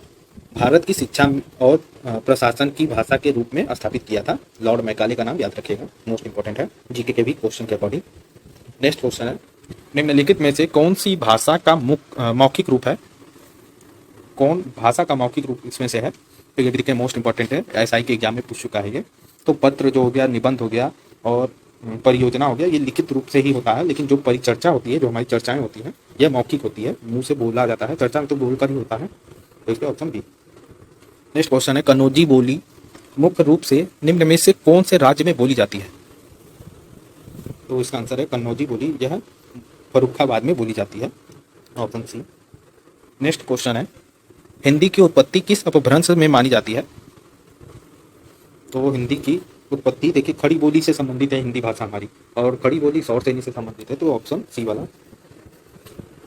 Speaker 1: भारत की शिक्षा और प्रशासन की भाषा के रूप में स्थापित किया था। लॉर्ड मैकाले का नाम याद रखिएगा, मोस्ट इंपॉर्टेंट है जीके के भी क्वेश्चन के अकॉर्डिंग। नेक्स्ट क्वेश्चन है, निम्नलिखित में से कौन सी भाषा का मौखिक रूप है। कौन भाषा का मौखिक रूप इसमें से है। तो ये भी देखिए मोस्ट इंपॉर्टेंट है, एसआई के एग्जाम में पूछ चुका है ये। तो पत्र जो हो गया, निबंध हो गया और परियोजना हो गया, ये लिखित रूप से ही होता है। लेकिन जो परिचर्चा होती है, जो हमारी चर्चाएं होती हैं, यह मौखिक होती है, मुंह से बोला जाता है। चर्चा में तो बोलकर ही होता है, तो इसका ऑप्शन बी। नेक्स्ट क्वेश्चन है, कन्नौजी बोली मुख्य रूप से निम्न में से कौन से राज्य में बोली जाती है। तो इसका आंसर है कन्नौजी बोली, यह फर्रुखाबाद में बोली जाती है, ऑप्शन सी। नेक्स्ट क्वेश्चन है, हिंदी की उत्पत्ति किस अपभ्रंश में मानी जाती है। तो हिंदी की उत्पत्ति देखिए खड़ी बोली से संबंधित है हिंदी भाषा हमारी, और खड़ी बोली सौर सैनी से संबंधित है, तो ऑप्शन सी वाला।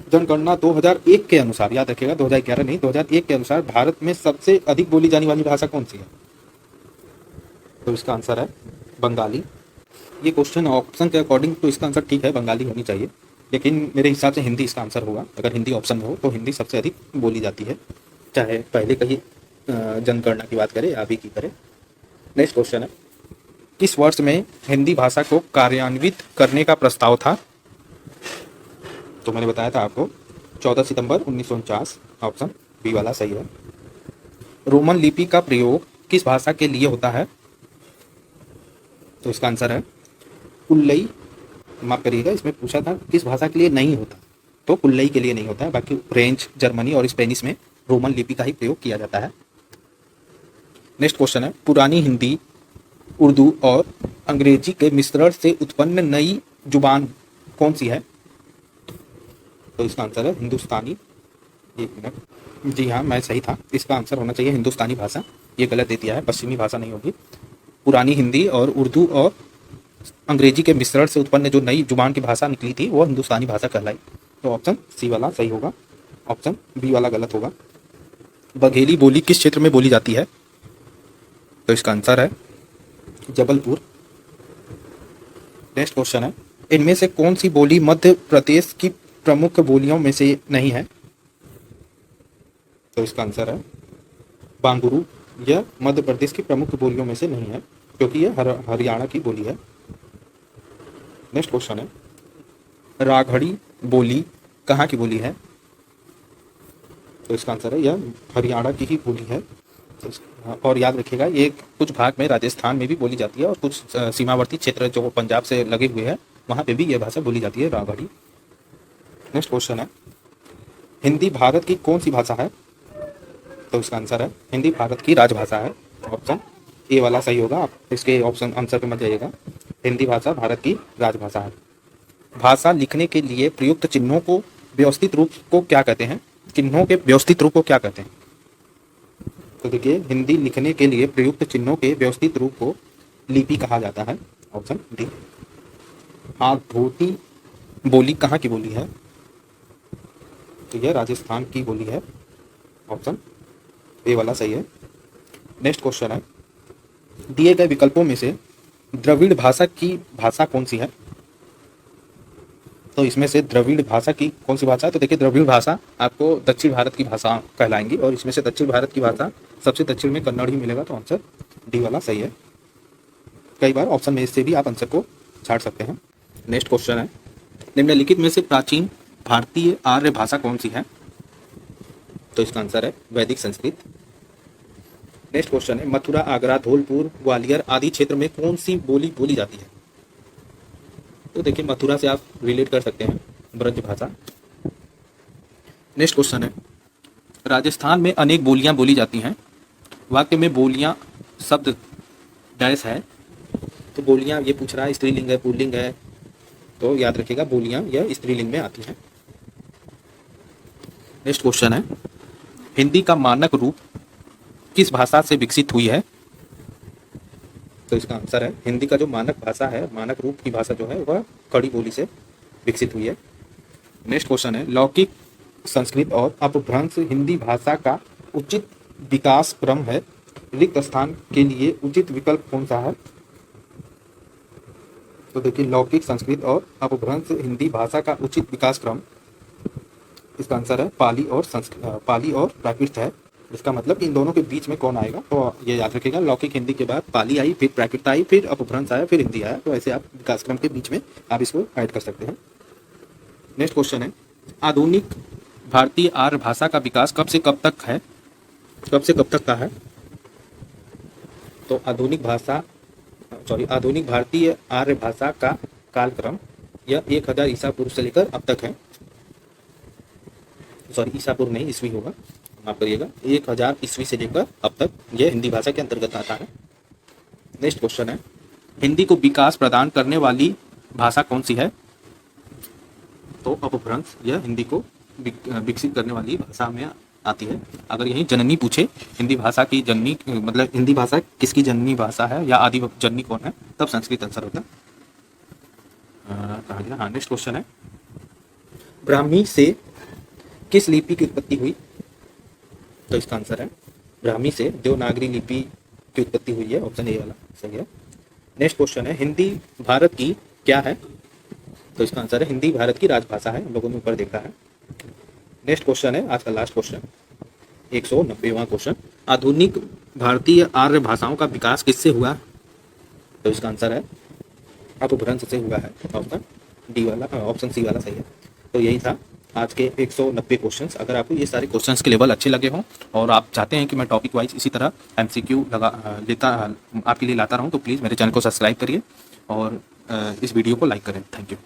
Speaker 1: जनगणना 2001 के अनुसार, याद रखिएगा 2011 नहीं, 2001 के अनुसार भारत में सबसे अधिक बोली जाने वाली भाषा कौन सी है। तो इसका आंसर है बंगाली। ये क्वेश्चन ऑप्शन के अकॉर्डिंग तो इसका आंसर ठीक है, बंगाली होनी चाहिए, लेकिन मेरे हिसाब से हिंदी इसका आंसर होगा। अगर हिंदी ऑप्शन हो तो हिंदी सबसे अधिक बोली जाती है, चाहे पहले कहीं जनगणना की बात करें या अभी की करें। नेक्स्ट क्वेश्चन है, किस वर्ष में हिंदी भाषा को कार्यान्वित करने का प्रस्ताव था। तो मैंने बताया था आपको 14 सितंबर 1949, ऑप्शन बी वाला सही है। रोमन लिपि का प्रयोग किस भाषा के लिए होता है। तो इसका आंसर है कुल्लई। माफ करिएगा, इसमें पूछा था किस भाषा के लिए नहीं होता, तो कुल्लई के लिए नहीं होता है। बाकी फ्रेंच, जर्मनी और स्पेनिश में रोमन लिपि का ही प्रयोग किया जाता है। नेक्स्ट क्वेश्चन है, पुरानी हिंदी, उर्दू और अंग्रेजी के मिश्रण से उत्पन्न नई जुबान कौन सी है। तो इसका आंसर है हिंदुस्तानी। एक मिनट, जी हाँ मैं सही था, इसका आंसर होना चाहिए हिंदुस्तानी भाषा। ये गलत दे दिया है, पश्चिमी भाषा नहीं होगी। पुरानी हिंदी और उर्दू और अंग्रेजी के मिश्रण से उत्पन्न जो नई जुबान की भाषा निकली थी वो हिंदुस्तानी भाषा कहलाई। तो ऑप्शन सी वाला सही होगा, ऑप्शन बी वाला गलत होगा। बघेली बोली किस क्षेत्र में बोली जाती है। तो इसका आंसर है जबलपुर। नेक्स्ट क्वेश्चन है, इनमें से कौन सी बोली मध्य प्रदेश की प्रमुख बोलियों में से नहीं है। तो इसका आंसर है बांगुरू। यह मध्य प्रदेश की प्रमुख बोलियों में से नहीं है, क्योंकि यह हरियाणा की बोली है। नेक्स्ट क्वेश्चन है, राघड़ी बोली कहाँ की बोली है। तो इसका आंसर है यह हरियाणा की ही बोली है। और याद रखिएगा ये कुछ भाग में राजस्थान में भी बोली जाती है, और कुछ सीमावर्ती क्षेत्र जो पंजाब से लगे हुए हैं वहाँ पे भी यह भाषा बोली जाती है, राघड़ी। नेक्स्ट क्वेश्चन है, हिंदी भारत की कौन सी भाषा है। तो इसका आंसर है हिंदी भारत की राजभाषा है, ऑप्शन ए वाला सही होगा। आप इसके ऑप्शन आंसर पे मत जाइएगा, हिंदी भाषा भारत की राजभाषा है। भाषा लिखने के लिए प्रयुक्त चिन्हों को व्यवस्थित रूप को क्या कहते हैं। चिन्हों के व्यवस्थित रूप को क्या कहते हैं। तो देखिए हिंदी लिखने के लिए प्रयुक्त चिन्हों के व्यवस्थित रूप को लिपि कहा जाता है? Option D. हाथ धोती बोली कहाँ की बोली है? तो यह राजस्थान की बोली है। ऑप्शन ए वाला सही है। नेक्स्ट क्वेश्चन है, दिए गए विकल्पों में से द्रविड़ भाषा की भाषा कौन सी है? तो इसमें से द्रविड़ भाषा की कौन सी भाषा है? तो देखिए, द्रविड़ भाषा आपको दक्षिण भारत की भाषा कहलाएंगी और इसमें से दक्षिण भारत की भाषा सबसे दक्षिण में कन्नड़ ही मिलेगा, तो आंसर डी वाला सही है। कई बार ऑप्शन में से भी आप आंसर को छाड़ सकते हैं। नेक्स्ट क्वेश्चन है, निम्नलिखित में से प्राचीन भारतीय आर्य भाषा कौन सी है? तो इसका आंसर है वैदिक संस्कृत। नेक्स्ट क्वेश्चन है, मथुरा, आगरा, धौलपुर, ग्वालियर आदि क्षेत्र में कौन सी बोली बोली जाती है? तो देखिए, मथुरा से आप रिलेट कर सकते हैं ब्रज भाषा। नेक्स्ट क्वेश्चन है, राजस्थान में अनेक बोलियां बोली जाती हैं, वाक्य में बोलियां शब्द डैश है। तो बोलियां ये पूछ रहा है स्त्रीलिंग है पुल्लिंग है, तो याद रखिएगा बोलियां यह स्त्रीलिंग में आती हैं। नेक्स्ट क्वेश्चन है, हिंदी का मानक रूप किस भाषा से विकसित हुई है? तो इसका आंसर है, हिंदी का जो मानक भाषा है, मानक रूप की भाषा जो है वह खड़ी बोली से विकसित हुई है। नेक्स्ट क्वेश्चन है, लौकिक संस्कृत और अपभ्रंश हिंदी भाषा का उचित विकास क्रम है, रिक्त स्थान के लिए उचित विकल्प कौन सा है? तो देखिए, लौकिक संस्कृत और अपभ्रंश हिंदी भाषा का उचित विकास क्रम, इसका आंसर है पाली और प्राकृत है। इसका मतलब इन दोनों के बीच में कौन आएगा? तो ये याद रखिएगा, लौकिक हिंदी के बाद पाली आई, फिर प्राकृत आई, फिर अपभ्रंश आया, फिर हिंदी आया। तो ऐसे आप विकासक्रम के बीच में आप इसको ऐड कर सकते हैं। नेक्स्ट क्वेश्चन है, आधुनिक भारतीय आर्य भाषा का विकास कब से कब तक है? कब से कब तक का है? तो आधुनिक भारतीय आर्य भाषा का कालक्रम यह 1000 ईसा पूर्व से लेकर अब तक है। ईसा पूर्व नहीं, ईस्वी होगा, माफ करिएगा, 1000 ईस्वी से लेकर अब तक यह हिंदी भाषा के अंतर्गत आता है। नेक्स्ट क्वेश्चन है, हिंदी को विकास प्रदान करने वाली भाषा कौन सी है? तो अपभ्रंश यह हिंदी को विकसित करने वाली भाषा में आती है। अगर यही जननी पूछे, हिंदी भाषा की जननी मतलब हिंदी भाषा किसकी जननी भाषा है या आदि जननी कौन है, तब संस्कृत आंसर होता है। कहाँ गया? हाँ, नेक्स्ट क्वेश्चन है, ब्राह्मी से किस लिपि की उत्पत्ति हुई? तो इसका आंसर है, ब्राह्मी से देवनागरी लिपि की उत्पत्ति हुई है। ऑप्शन ए वाला सही है। नेक्स्ट क्वेश्चन है, हिंदी भारत की क्या है? तो इसका आंसर है, हिंदी भारत की राजभाषा है। हम लोगों ने ऊपर देखा है। नेक्स्ट क्वेश्चन है आज का लास्ट क्वेश्चन, 190वां क्वेश्चन, आधुनिक भारतीय आर्य भाषाओं का विकास किससे हुआ? तो इसका आंसर है, अपभ्रंश से हुआ है। ऑप्शन डी वाला, ऑप्शन सी वाला सही है। तो यही था आज के 190 क्वेश्चंस। अगर आपको ये सारे क्वेश्चंस के लेवल अच्छे लगे हों और आप चाहते हैं कि मैं टॉपिक वाइज इसी तरह MCQ आपके लिए लाता रहूं, तो प्लीज़ मेरे चैनल को सब्सक्राइब करिए और इस वीडियो को लाइक करें। Thank you.